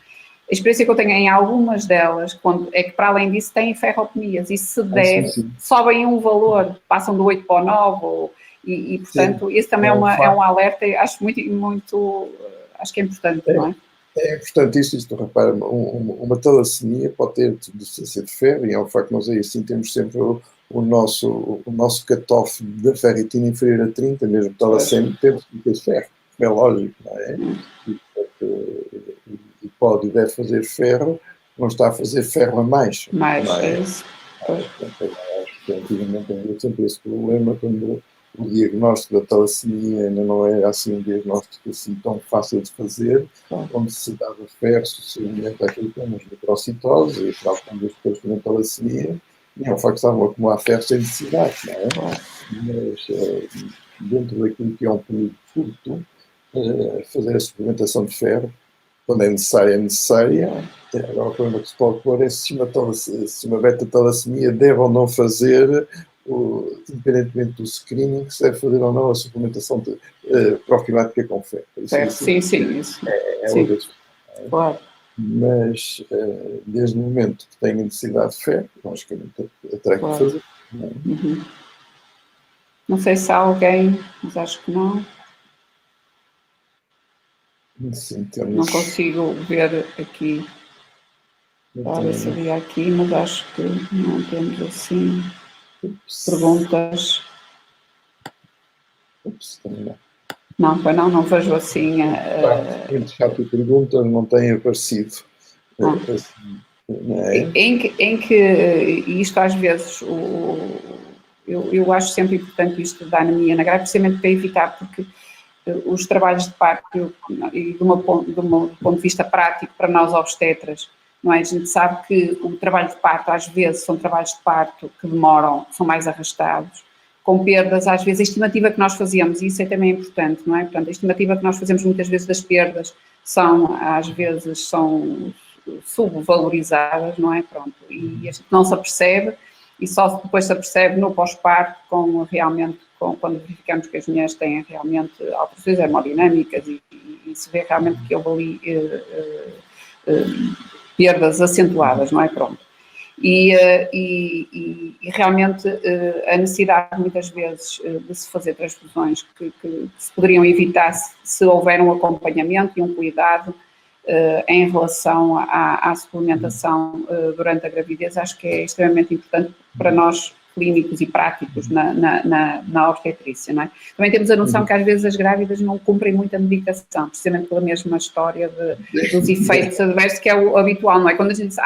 A experiência que eu tenho em algumas delas é que, para além disso, têm ferropenias e se der, sobem um valor, passam do 8 para o 9, e portanto, isso também é um alerta, acho acho que é importante, não é? É importante isto repara, uma talassemia pode ter deficiência de ferro, e é um facto que nós aí sim temos sempre o nosso cut-off da ferritina inferior a 30, mesmo talassémico temos que ter ferro, é lógico, não é? E pode e deve fazer ferro, não está a fazer ferro a mais. É isso. Portanto, acho que antigamente havia sempre esse problema quando o diagnóstico da talassemia ainda não era assim um diagnóstico assim tão fácil de fazer, onde se dava ferro sucessivamente àquilo que chamamos de microcitose, e afinal, quando depois tinham talassemia, e é um facto que estavam a acumular ferro sem necessidade, não é? Mas dentro daquilo que é um período curto, fazer a suplementação de ferro, quando é necessária. Agora o problema que se pode pôr é se uma beta-talassemia deve ou não fazer, independentemente do screening, se deve fazer ou não a suplementação profilática com ferro. Isso. É outra questão. Claro. Mas, desde o momento que tenha necessidade de ferro, logicamente terá que fazer. Não sei se há alguém, mas acho que não. Sim, não consigo ver aqui. Talvez seria aqui, mas acho que não temos assim perguntas. Não vejo assim. Entre chat e perguntas não tem aparecido. Em que isto às vezes, eu acho sempre importante isto da anemia na grávida, precisamente para evitar, porque os trabalhos de parto, e de um ponto de vista prático para nós obstetras, não é? A gente sabe que o trabalho de parto, às vezes, são trabalhos de parto que demoram, são mais arrastados, com perdas, às vezes, a estimativa que nós fazemos, e isso é também importante, não é? Portanto, a estimativa que nós fazemos muitas vezes das perdas às vezes, são subvalorizadas, não é? Pronto, e a gente não se apercebe, e só depois se apercebe no pós-parto, quando verificamos que as mulheres têm realmente alterações hemodinâmicas e se vê realmente que houve ali perdas acentuadas, não é? Pronto. E realmente a necessidade, muitas vezes, de se fazer transfusões que se poderiam evitar se houver um acompanhamento e um cuidado em relação à suplementação durante a gravidez, acho que é extremamente importante para nós clínicos e práticos na obstetrícia, não é? Também temos a noção que às vezes as grávidas não cumprem muita medicação, precisamente pela mesma história dos efeitos adversos que é o habitual, não é? Quando a gente diz,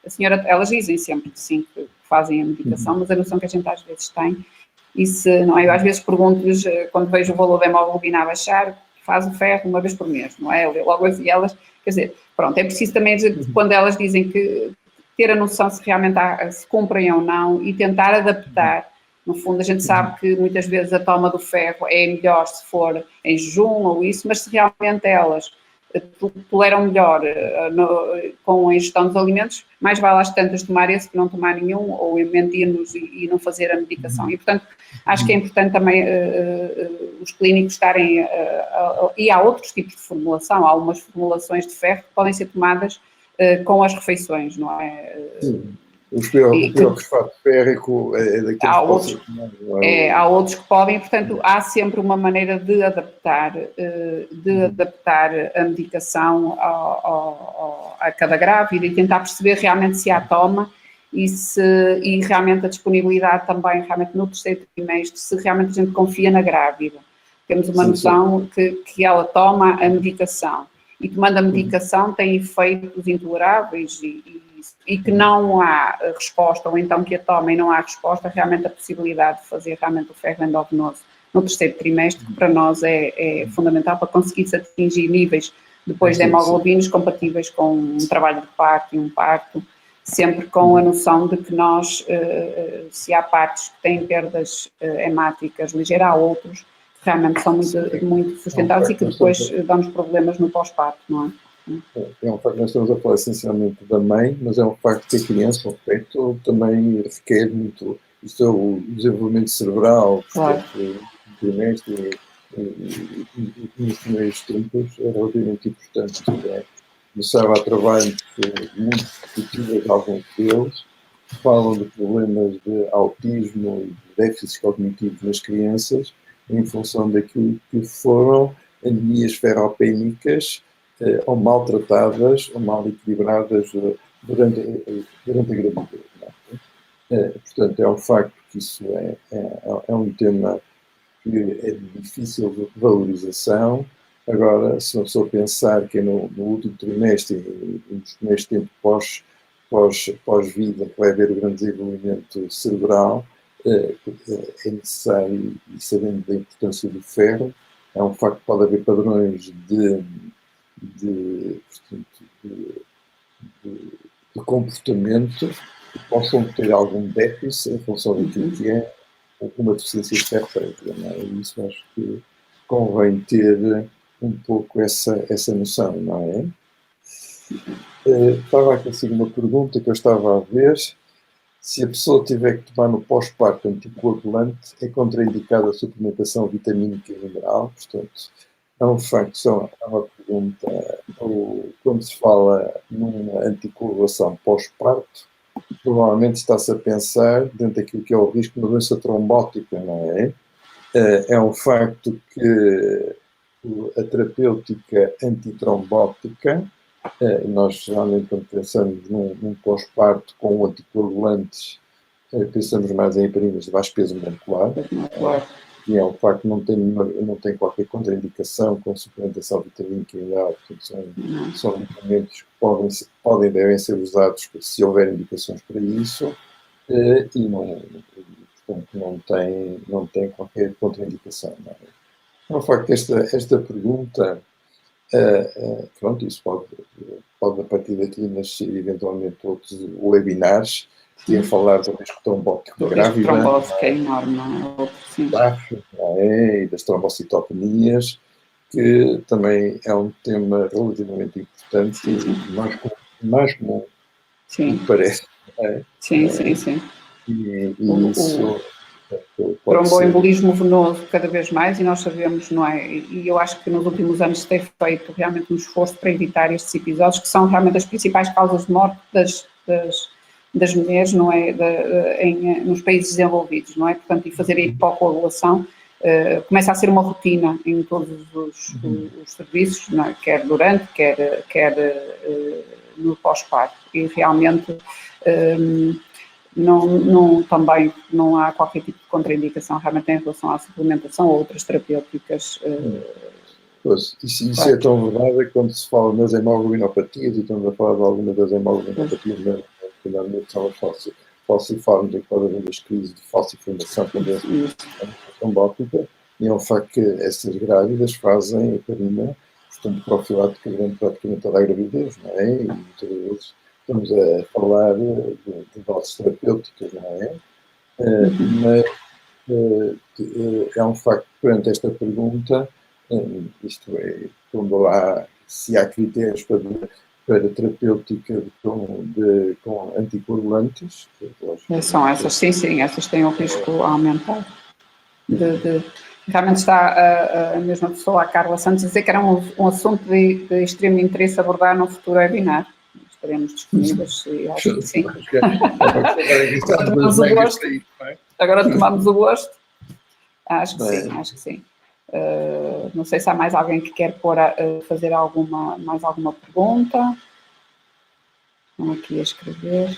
a senhora, elas dizem sempre que sim, que fazem a medicação, mas a noção que a gente às vezes tem, e se, não é? Eu às vezes pergunto-lhes, quando vejo o valor da hemoglobina a baixar, faz o ferro uma vez por mês, não é? Logo assim, elas, quer dizer, pronto, é preciso também dizer, quando elas dizem que ter a noção se realmente se cumprem ou não e tentar adaptar. No fundo, a gente sabe que muitas vezes a toma do ferro é melhor se for em jejum ou isso, mas se realmente elas toleram melhor com a ingestão dos alimentos, mais vale às tantas tomar esse que não tomar nenhum, ou mentir-nos e não fazer a medicação. E, portanto, acho que é importante também os clínicos estarem... e há outros tipos de formulação, há algumas formulações de ferro que podem ser tomadas com as refeições, não é? Sim. O fosfato férrico é daqueles há outros que podem, portanto, há sempre uma maneira de adaptar a medicação a cada grávida e tentar perceber realmente se há toma e realmente a disponibilidade também, realmente no terceiro trimestre, se realmente a gente confia na grávida. Temos uma noção que ela toma a medicação e tomando a medicação tem efeitos intoleráveis e que não há resposta, ou então que a toma e não há resposta, realmente a possibilidade de fazer realmente o ferro endovenoso no terceiro trimestre, que para nós é fundamental para conseguir-se atingir níveis depois de hemoglobinas compatíveis com um trabalho de parto e um parto, sempre com a noção de que nós, se há partos que têm perdas hemáticas ligeiras, há outros que realmente são muito sustentáveis e que depois damos problemas no pós-parto, não é? É um facto, nós estamos a falar essencialmente da mãe, mas é um facto que a criança, o feto, também requer muito. Isto é o desenvolvimento cerebral, portanto, no trimestre e nos primeiros tempos é relativamente importante. Começava a trabalhos muito discutíveis, alguns deles, falam de problemas de autismo e de déficits cognitivos nas crianças, em função daquilo que foram anemias ferropênicas ou maltratadas ou mal equilibradas durante a gravidez. Portanto, é um facto que isso é um tema que é de difícil valorização. Agora, se uma pessoa pensar que é no último trimestre e nos primeiros tempos pós-vida que vai haver o grande desenvolvimento cerebral, é necessário, e sabendo da importância do ferro, é um facto que pode haver padrões de comportamento que possam ter algum déficit em função daquilo que é uma deficiência de ferro. E isso acho que convém ter um pouco essa noção, não é? Estava aqui assim uma pergunta que eu estava a ver. Se a pessoa tiver que tomar no pós-parto anticoagulante, é contraindicada a suplementação vitamínica e mineral? Portanto, é um facto, é uma pergunta. Quando se fala numa anticoagulação pós-parto, provavelmente está-se a pensar dentro daquilo que é o risco de uma doença trombótica, não é? É um facto que a terapêutica antitrombótica, nós geralmente quando pensamos num pós-parto com anticoagulantes, pensamos mais em heparina de baixo peso molecular, e é um facto que não tem qualquer contraindicação com suplementação vitamínica e mineral, portanto são medicamentos que podem devem ser usados se houver indicações para isso, e portanto não tem qualquer contraindicação. Não é? É um facto que esta pergunta, pronto, isso pode a partir daqui nascer eventualmente outros webinars que é falar do risco trombótico do da risco grávida, trombótico, que é enorme, não é? Outro, sim. não é? E das trombocitopenias, que também é um tema relativamente importante, Sim, sim. mais comum do Sim, que parece. Não é? sim, sim, sim. E O isso pode ser. tromboembolismo venoso cada vez mais, e nós sabemos, não é? E eu acho que nos últimos anos se tem feito realmente um esforço para evitar estes episódios, que são realmente as principais causas de morte das mulheres, não é? Nos países desenvolvidos, não é? Portanto, e fazer a hipocoagulação começa a ser uma rotina em todos os serviços, não é? Quer durante, quer no pós-parto. E realmente também não há qualquer tipo de contraindicação realmente em relação à suplementação ou outras terapêuticas. Pois, isso é tão verdade que quando se fala nas hemoglobinopatias, e estamos a falar de algumas das hemoglobinopatias, normalmente são as falciformes, em que pode haver as crises de falciformação com doença trombótica, e é um facto que essas grávidas fazem a heparina como profilática durante praticamente toda a gravidez, não é? E muitas vezes estamos a falar de doses terapêuticas, não é? Mas é um facto que perante esta pergunta, isto é, quando se há critérios para terapêutica com anticoagulantes. São essas, sim, essas têm o risco aumentado. Realmente está a mesma pessoa, a Carla Santos, a dizer que era um assunto de extremo interesse abordar no futuro webinar. Estaremos disponíveis e acho que sim. Agora tomamos o gosto. Acho que sim. Não sei se há mais alguém que quer fazer mais alguma pergunta. Estão aqui a escrever.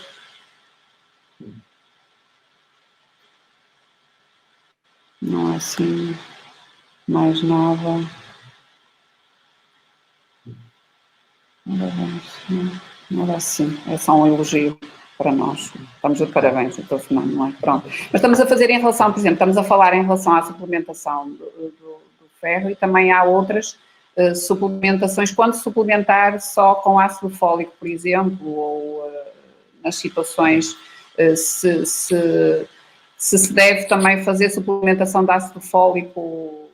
Não é assim mais nada. Nada assim. É só um elogio para nós. Estamos de parabéns, doutor Fernando, não é? Pronto. Mas estamos a fazer em relação, por exemplo, estamos a falar em relação à suplementação do ferro e também há outras suplementações. Quando suplementar só com ácido fólico, por exemplo, ou nas situações se deve também fazer suplementação de ácido fólico,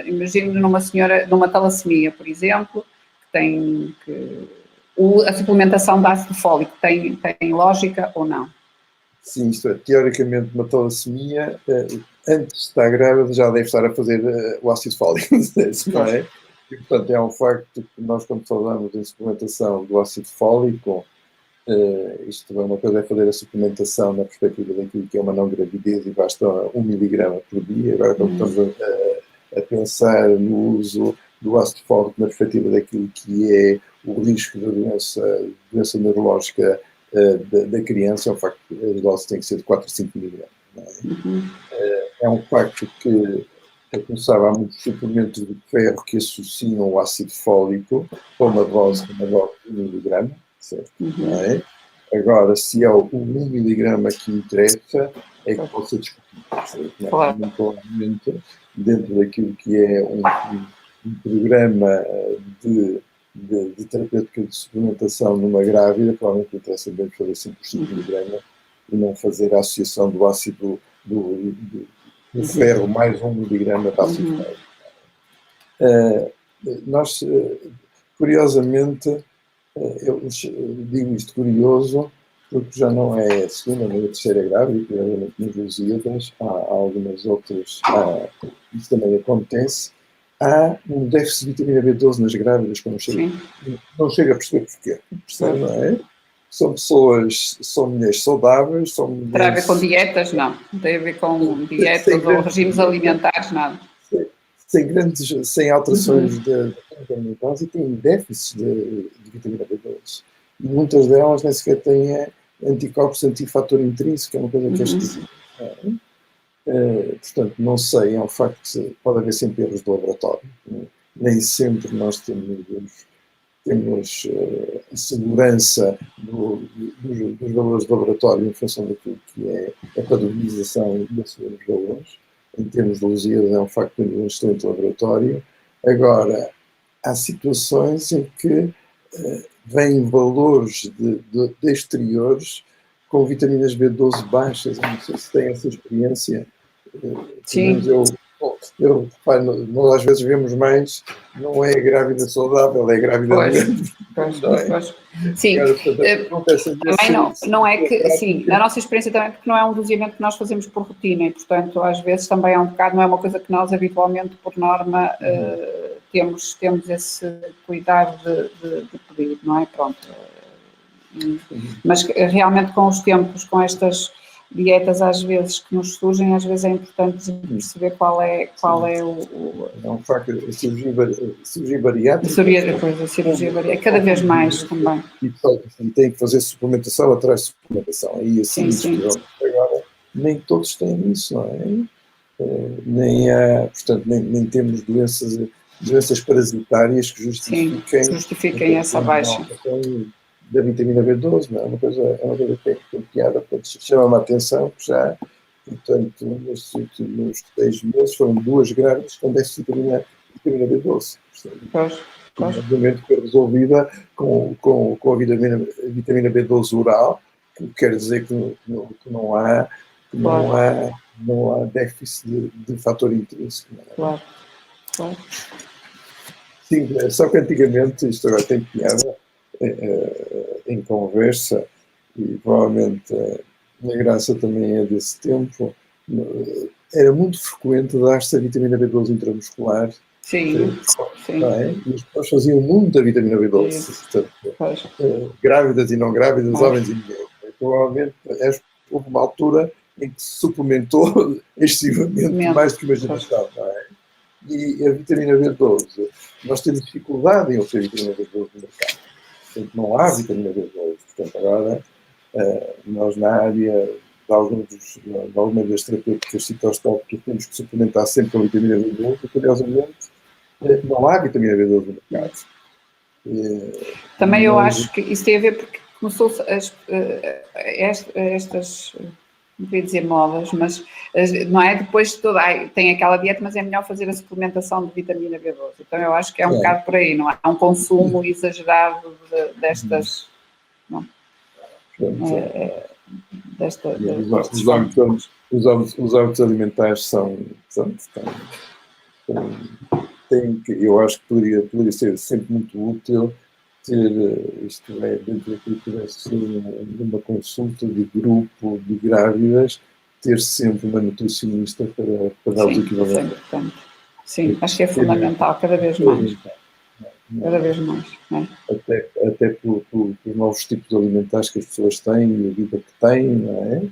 imagino numa senhora, numa talassemia, por exemplo, a suplementação de ácido fólico tem lógica ou não? Sim, isto é, teoricamente uma talassemia, antes de estar grávida já deve estar a fazer o ácido fólico, não é? E, portanto, é um facto que nós, quando falamos em suplementação do ácido fólico, isto é uma coisa, é fazer a suplementação na perspectiva daquilo que é uma não gravidez e basta 1 miligrama por dia. Agora, quando estamos a pensar no uso do ácido fólico na perspectiva daquilo que é o risco da doença neurológica da criança, é um facto que as doses têm que ser de 4 a 5 miligramas. É um facto que começava há muitos suplementos de ferro que associam o ácido fólico com uma dose de 1 miligrama, certo? Não é? Agora, se é o 1 miligrama que interessa, é que pode ser discutido. Claro. Muito provavelmente, dentro daquilo que é um programa de terapêutica de suplementação numa grávida, provavelmente interessa bem fazer 5 por 5 miligramas e não fazer a associação do ácido do ferro mais 1 miligrama de ácido ferro. Nós, curiosamente, eu digo isto curioso, porque já não é a segunda nem a terceira grávida, curiosamente nos Lusíadas, há algumas outras, isso também acontece. Há um déficit de vitamina B12 nas grávidas que não chega a perceber porquê. Percebe, não é? São mulheres saudáveis, são mulheres... Terá a ver com dietas? Não. Não tem a ver com dietas ou regimes alimentares, nada. Sem alterações da alimentação e têm déficits de vitamina B12. E muitas delas nem sequer têm anticorpos antifator intrínseco, que é uma coisa que é esquisita. Portanto, não sei, é um facto que pode haver sempre erros de laboratório. Nem sempre nós temos a segurança dos valores de laboratório em função daquilo que é a padronização desses valores. Em termos de Lusíadas, é um facto de um excelente laboratório. Agora, há situações em que vêm valores de exteriores com vitaminas B12 baixas. Eu não sei se tem essa experiência. Sim. Reparo, nós às vezes vemos mais, não é grávida saudável, é grávida doente. Pois. Sim, também não é que, assim, na nossa experiência também, porque não é um doseamento que nós fazemos por rotina e, portanto, às vezes também é um bocado, não é uma coisa que nós habitualmente, por norma, temos esse cuidado de pedir, não é? Pronto. Mas realmente com os tempos, com estas dietas às vezes que nos surgem, às vezes é importante perceber qual é o... É um facto, a cirurgia bariátrica. A cirurgia bariátrica, cada vez mais também. E tem que fazer suplementação atrás de suplementação. Aí assim, agora, nem todos têm isso, não é? Nem temos doenças parasitárias que justifiquem essa baixa. Da vitamina B12, não é? Uma coisa que tem piada, chama-me a atenção que já, portanto, nos últimos 6 meses foram 2 grávidas com déficit de vitamina B12. Obviamente foi resolvida com a vitamina B12 oral, que quer dizer que não há déficit de fator intrínseco. Claro. Sim, só que antigamente, isto agora tem piada, em conversa, e provavelmente a graça também é desse tempo, era muito frequente dar-se a vitamina B12 intramuscular. Sim. Não é? E as pessoas faziam muito da vitamina B12, portanto, grávidas e não grávidas, homens e mulheres. Provavelmente houve uma altura em que se suplementou excessivamente, mais do que imaginação, não é? E a vitamina B12, nós temos dificuldade em obter vitamina B12 no mercado. Portanto, não há vitamina B12. Portanto, agora, nós na área de algumas das terapêuticas citostólicas temos que suplementar sempre com a vitamina B12 e, curiosamente, não há vitamina B12 no mercado. Também eu acho que isso tem a ver porque começou-se estas, não queria dizer modas, mas não é depois de toda, tem aquela dieta, mas é melhor fazer a suplementação de vitamina B12. Então eu acho que é um bocado por aí, não é? Há um consumo exagerado destas... Os hábitos alimentares eu acho que poderia ser sempre muito útil ter, isto é, dentro daquilo que tivesse uma consulta de grupo de grávidas, ter sempre uma nutricionista para dar os equivalentes. Sim, acho que é fundamental, cada vez mais. Cada vez mais. Até pelos novos tipos alimentares que as pessoas têm e a vida que têm, não é?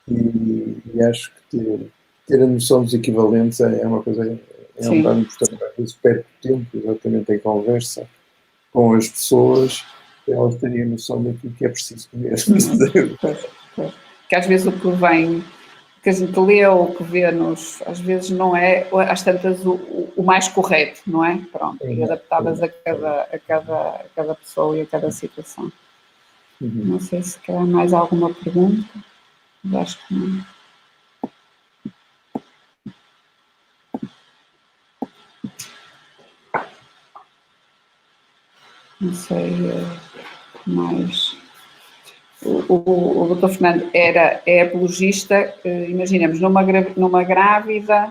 E acho que ter a noção dos equivalentes é uma coisa, um dado importante. Às vezes perco tempo exatamente em conversa com as pessoas, elas terem a noção daquilo que é preciso comer. Que às vezes o que vem, que a gente lê ou que vê às vezes não é, às tantas, o mais correto, não é? Pronto, e adaptadas a cada pessoa e a cada situação. Não sei se quer mais alguma pergunta, mas acho que não. Não sei mais. O Dr. Fernando é apologista, imaginemos, numa grávida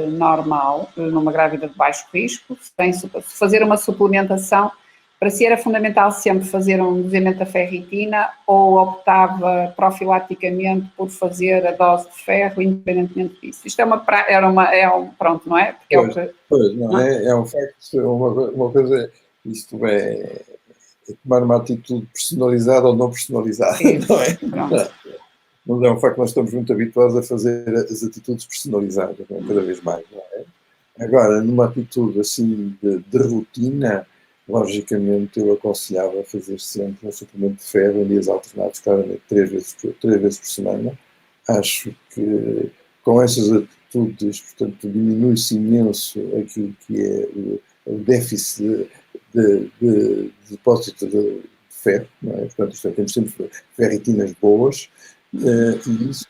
normal, numa grávida de baixo risco, fazer uma suplementação, para si era fundamental sempre fazer um doseamento da ferritina ou optava profilaticamente por fazer a dose de ferro, independentemente disso? Isto pronto, não é? Porque é um facto, uma coisa, isto é tomar uma atitude personalizada ou não personalizada, não é? Não é um facto que nós estamos muito habituados a fazer as atitudes personalizadas, não é? Cada vez mais, não é? Agora, numa atitude assim de rotina, logicamente eu aconselhava a fazer sempre um suplemento de ferro em dias alternados, claramente 3 vezes por semana. Acho que com essas atitudes, portanto, diminui-se imenso aquilo que é o déficit de depósito de ferro, não é? Portanto, temos sempre ferritinas boas, e isso,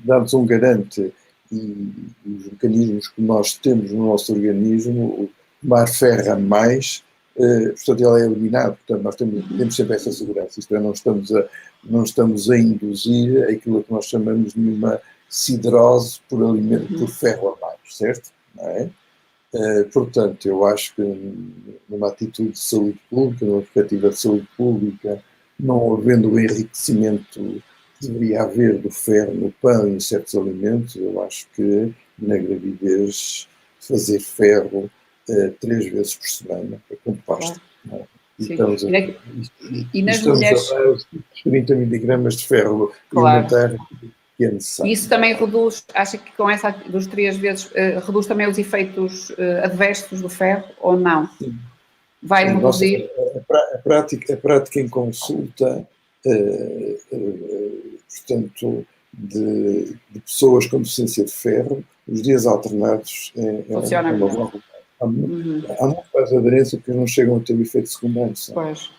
dá-nos um garante, e os mecanismos que nós temos no nosso organismo, tomar ferro a mais, portanto ele é eliminado, portanto nós temos sempre essa segurança, isto é, não estamos a induzir aquilo que nós chamamos de uma siderose por alimento, por ferro a mais, certo? Não é? Portanto, eu acho que numa atitude de saúde pública, numa perspectiva de saúde pública, não havendo o enriquecimento que deveria haver do ferro no pão e em certos alimentos, eu acho que na gravidez fazer ferro 3 vezes por semana é composto. Claro. E nas mulheres... a dar os 30 miligramas de ferro claro. alimentar que é necessário. Isso também reduz, acha que com essa dos 3 vezes, reduz também os efeitos adversos do ferro ou não? Sim. Vai reduzir? A prática em consulta, portanto, de pessoas com deficiência de ferro, os dias alternados funciona uma boa. Há muito mais aderência porque não chegam a ter o efeito secundário. Pois.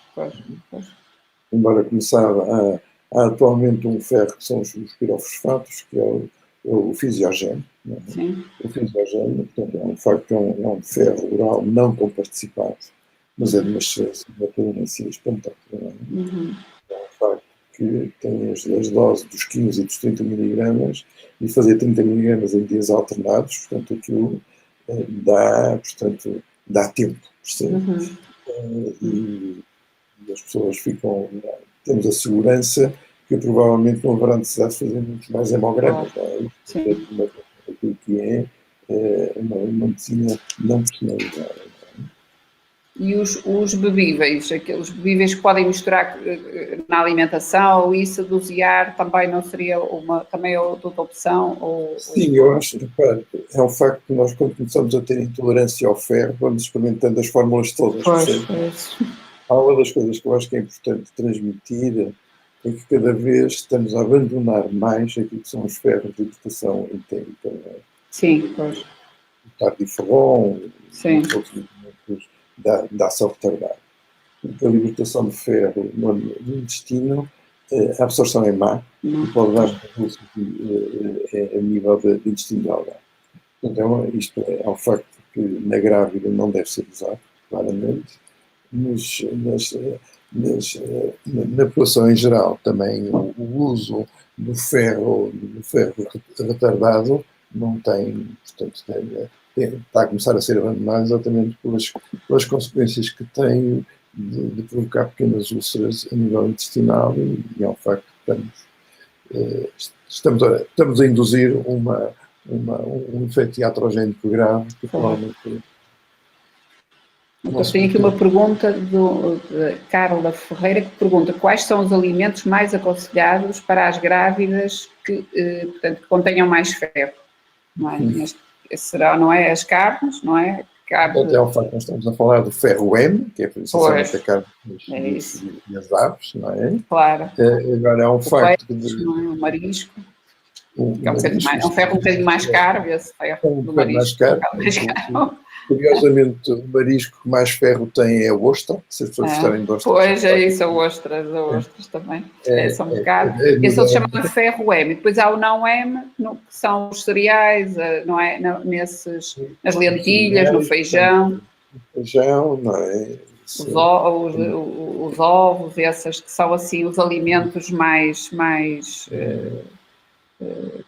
Embora começava atualmente um ferro que são os pirofosfatos, que é o fisiogênio. O fisiogênio, portanto, é um facto, é um ferro oral não comparticipado, mas é de uma excelência, de uma permanência espantosa. É um facto que tem as doses dos 15 e dos 30 miligramas e fazer 30 miligramas em dias alternados, portanto, aquilo dá tempo, percebe? E as pessoas temos a segurança que provavelmente não haverá necessidade de fazer muitos mais hemogramas. Aquilo que é uma medicina não personalizada. E os bebíveis, aqueles bebíveis que podem misturar na alimentação, ou isso, dosear, também não seria também outra opção? Sim, eu acho, repare, é um facto que nós, quando começamos a ter intolerância ao ferro, vamos experimentando as fórmulas todas. Há uma das coisas que eu acho que é importante transmitir é que cada vez estamos a abandonar mais aquilo que são os ferros de hidratação entérica. Sim, pois. O tardiferron, outros medicamentos da ação retardada. A libertação de ferro no intestino, a absorção é má e pode dar a nível de intestino delgado. Então, isto é um facto que na grávida não deve ser usado, claramente. Na população em geral, também o uso do ferro retardado não tem, portanto, está a começar a ser abandonado exatamente pelas consequências que tem de provocar pequenas úlceras a nível intestinal e é um facto que estamos a induzir um efeito iatrogénico grave que provavelmente... Então, tenho aqui uma pergunta de Carla Ferreira que pergunta quais são os alimentos mais aconselhados para as grávidas que contenham mais ferro, não é? Será, não é? As carnes, não é? É um facto, nós estamos a falar do ferro M, que é essencialmente a carne e as aves, não é? Claro. Agora é um facto o marisco, que é um ferro um bocadinho mais caro, esse ferro do marisco é mais caro. Curiosamente, o marisco que mais ferro tem é a ostra, se as pessoas gostarem de ostra. Pois é isso, as ostras também. São um bocado. Esse eles chamam de ferro M. Depois há o não M, que são os cereais, não é? Nas lentilhas, no feijão. Feijão, não é? Os ovos, essas que são assim os alimentos mais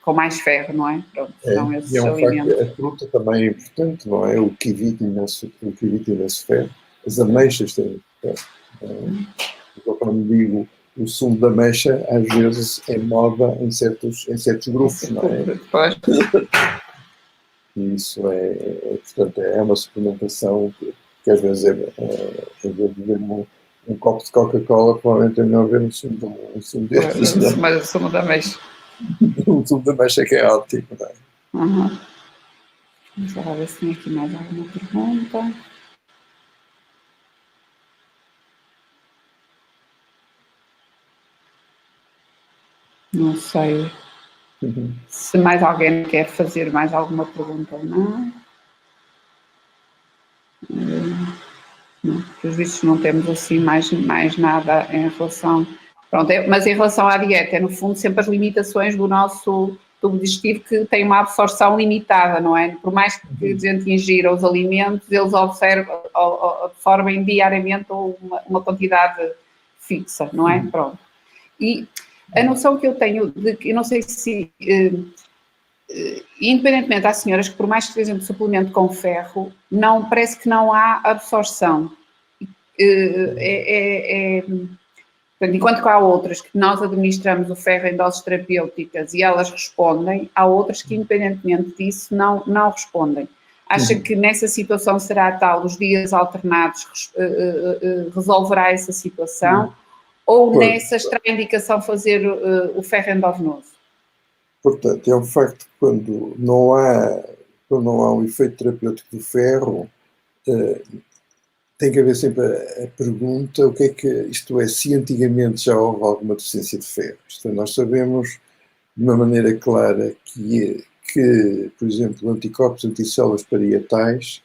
com mais ferro, não é? Pronto, são esses alimentos. Facto, a fruta também é importante, não é? O que evita imenso ferro. As ameixas têm ferro. Eu, quando digo o sumo da ameixa, às vezes é moda em certos grupos, não é? E isso portanto, é uma suplementação que às vezes beber um copo de Coca-Cola, provavelmente é melhor ver um sumo destes. Mas o sumo da ameixa. O sumo da ameixa que é ótimo, não é? Vamos lá ver se tem aqui mais alguma pergunta. Não sei se mais alguém quer fazer mais alguma pergunta ou não. Pelos vistos não temos assim mais nada em relação... Pronto, mas em relação à dieta, é no fundo sempre as limitações do nosso tubo digestivo que tem uma absorção limitada, não é? Por mais que a gente ingira os alimentos, eles absorvem diariamente uma quantidade fixa, não é? Pronto. E a noção que eu tenho, eu não sei se, independentemente, há senhoras que por mais que sejam de suplemento com ferro, parece que não há absorção. Portanto, enquanto que há outras que nós administramos o ferro em doses terapêuticas e elas respondem, há outras que, independentemente disso, não respondem. Acha que nessa situação será tal, os dias alternados resolverá essa situação? Ou nessa estará a indicação fazer o ferro endovenoso? Portanto, é um facto que quando não há um efeito terapêutico do ferro, tem que haver sempre a pergunta, o que é que, isto é, se antigamente já houve alguma deficiência de ferro. Nós sabemos de uma maneira clara que, por exemplo, anticorpos anticélulas parietais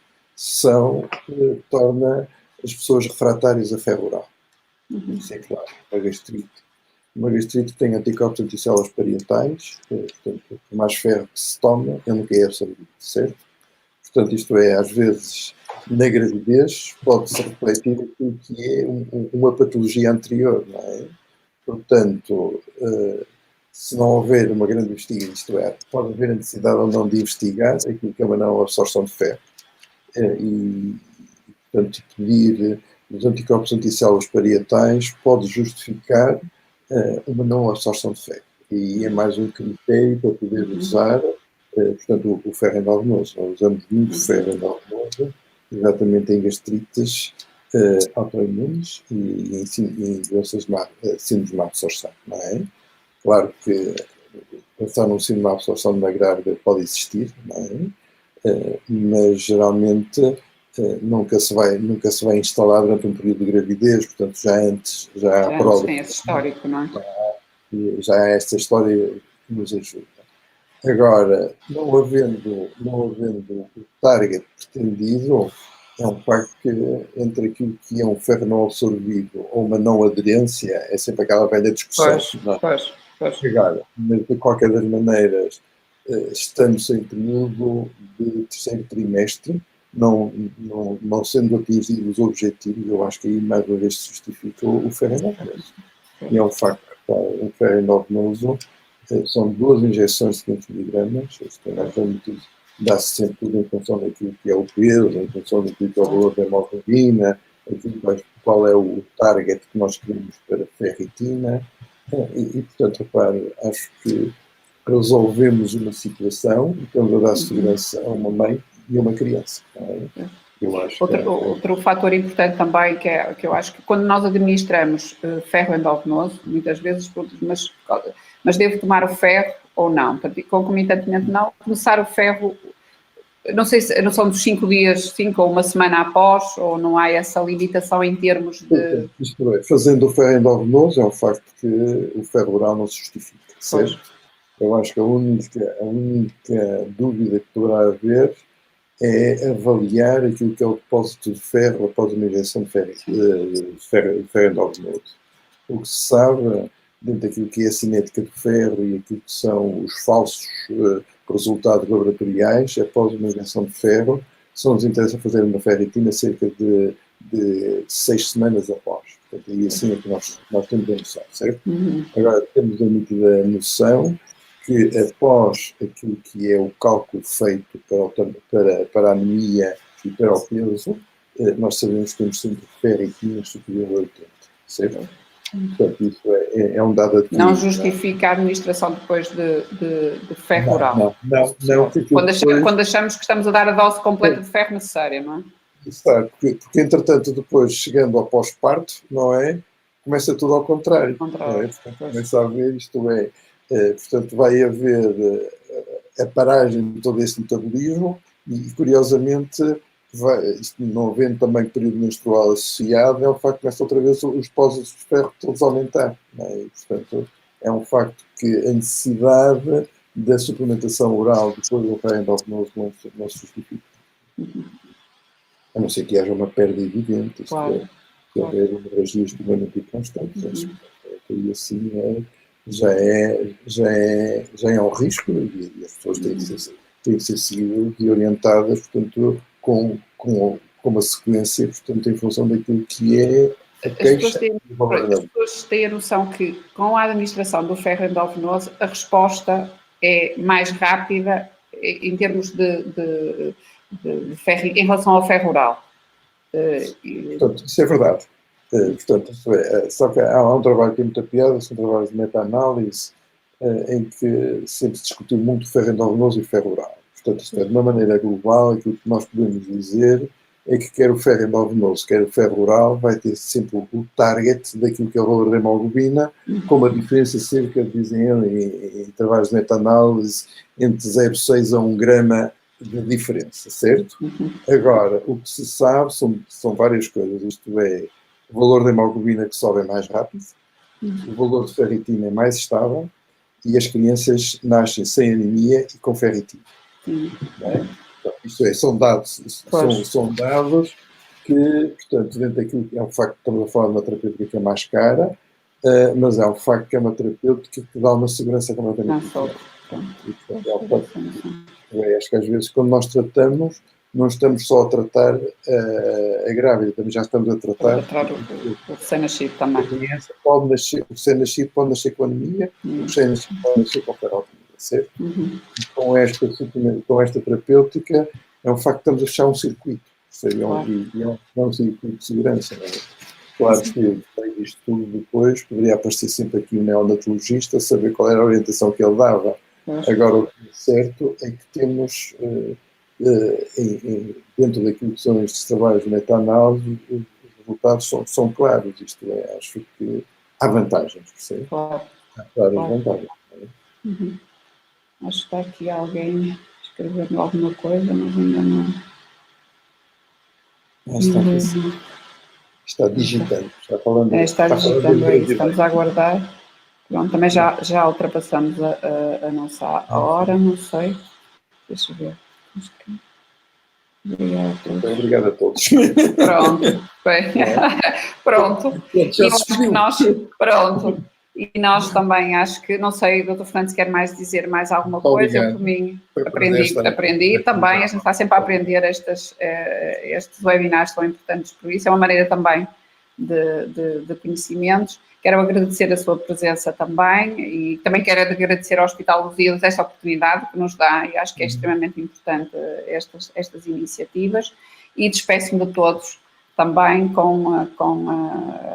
torna as pessoas refratárias a ferro oral. Isso é claro, a gastrite. Uma gastrite tem anticorpos anticélulas parietais, portanto, por mais ferro que se toma, ele nunca é absorvido, certo? Portanto, isto é, às vezes, na gravidez, pode-se refletir aquilo que é uma patologia anterior, não é? Portanto, se não houver uma grande investigação, isto é, pode haver a necessidade ou não de investigar aquilo que é uma não absorção de ferro. E, portanto, pedir os anticorpos anticélulas parietais pode justificar uma não absorção de ferro. E é mais um critério para poder usar, portanto, o ferro endovenoso. Nós usamos muito ferro endovenoso, exatamente em gastrites autoimunes e em doenças síndromes de má absorção, não é? Claro que pensar num síndrome de má absorção de uma grávida pode existir, não é? Mas geralmente nunca se vai instalar durante um período de gravidez, portanto já há prova. Tem esse histórico, não é? Já há esta história que nos ajuda. Agora, não havendo o target pretendido, é um facto que entre aquilo que é um ferro não absorvido ou uma não aderência, é sempre aquela velha discussão. Pois. Agora, mas de qualquer das maneiras, estamos em período de terceiro trimestre, não sendo atingidos os objetivos, eu acho que aí mais uma vez se justifica o ferro endovenoso. E é um facto que o ferro endovenoso são 2 injeções de 500 miligramas, dá-se sempre tudo em função daquilo que é o peso, em função daquilo que é o valor da hemoglobina, qual é o target que nós queremos para ferritina, e portanto, repare, acho que resolvemos uma situação e estamos a dar segurança a uma mãe e a uma criança. Eu acho outro fator importante também, que eu acho que quando nós administramos ferro endovenoso, muitas vezes, mas devo tomar o ferro ou não? Concomitantemente não, começar o ferro, não sei se não são dos 5 dias, 5 ou uma semana após, ou não há essa limitação em termos de... Isto é, fazendo o ferro endovenoso, é um facto que o ferro oral não se justifica, certo? Eu acho que a única dúvida que poderá haver é avaliar aquilo que é o depósito de ferro após uma injeção de ferro endovenoso. O que se sabe, dentro daquilo que é a cinética do ferro e aquilo que são os falsos resultados laboratoriais, após uma injeção de ferro, só nos interessa fazer uma ferritina cerca de 6 semanas após. Portanto, e assim é que nós temos a noção, certo? Agora, temos a nítida noção que após aquilo que é o cálculo feito para a anemia e para o peso, nós sabemos que temos sempre ferritina superior a 80, certo? Portanto, isso é um dado adquirido. Não justifica a administração depois de ferro oral. Não. Quando achamos que estamos a dar a dose completa de ferro necessária, não é? Está, porque entretanto, depois, chegando ao pós-parto, não é? Começa tudo ao contrário. Não é? Portanto, começa a haver, isto é, portanto, vai haver a paragem de todo esse metabolismo e, curiosamente, não havendo também período menstrual associado, é um facto que começa outra vez os depósitos de ferro todos a aumentar. Não é? E, portanto, é um facto que a necessidade da suplementação oral depois do ferro endovenoso não se justifica. A não ser que haja uma perda evidente, isto é, que houver hemorragias permanentes e constantes. E assim já é um risco e as pessoas têm que ser seguidas e orientadas, portanto, com uma sequência, portanto, em função daquilo que é a queixa e o valor as pessoas têm a noção que, com a administração do ferro endovenoso, a resposta é mais rápida em termos de ferro, em relação ao ferro oral. Portanto, isso é verdade. Portanto, só que há um trabalho que tem muita piada, são trabalhos de meta-análise, em que sempre se discutiu muito o ferro endovenoso e o ferro oral. Portanto, isto é, de uma maneira global, aquilo que nós podemos dizer é que quer o ferro endovenoso, quer o ferro oral, vai ter sempre o target daquilo que é o valor da hemoglobina, com uma diferença cerca, dizem eles, em trabalhos de meta-análise, entre 0,6 a 1 grama de diferença, certo? Agora, o que se sabe são várias coisas, isto é, o valor da hemoglobina que sobe é mais rápido, o valor de ferritina é mais estável e as crianças nascem sem anemia e com ferritina. É? Então, isto é, são dados que, portanto, dentro daquilo que é um facto que estamos a falar de uma terapêutica que é mais cara, mas é um facto que é uma terapêutica que dá uma segurança completamente diferente. Acho que às vezes quando nós tratamos, não estamos só a tratar a grávida, também já estamos a tratar o recém-nascido também. A criança pode nascer, o recém-nascido pode nascer com anemia, o recém-nascido pode nascer com ferrotina, certo? Com esta terapêutica é um facto que estamos a fechar um circuito, é um circuito de segurança. Não é? Claro que depois disto tudo depois poderia aparecer sempre aqui um neonatologista, saber qual era a orientação que ele dava. Agora, o que é certo é que temos, dentro daquilo que são estes trabalhos de meta-análise, os resultados são claros. Isto é, acho que há vantagens, percebe? Claro. Há claras vantagens. Acho que está aqui alguém escrevendo alguma coisa, mas ainda não. Está digitando, está falando. Está digitando, é isso, estamos a aguardar. Pronto, também já ultrapassamos a nossa hora, não sei. Deixa eu ver. Obrigado a todos. Pronto, bem. Pronto. Pronto. E nós também, acho que, não sei, o Dr. Fernando, se quer dizer mais alguma coisa, eu por mim aprendi também, a gente está sempre a aprender estes webinars tão importantes, por isso é uma maneira também de conhecimentos. Quero agradecer a sua presença também e também quero agradecer ao Hospital Lusíadas esta oportunidade que nos dá e acho que é extremamente importante estas iniciativas e despeço-me de todos também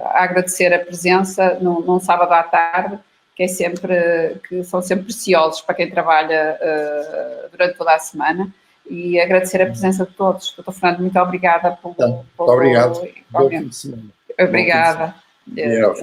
a agradecer a presença num sábado à tarde, que são sempre preciosos para quem trabalha durante toda a semana, e agradecer a presença de todos. Dr. Fernando, muito obrigada muito obrigado. Bom fim de semana. Obrigada. Deus.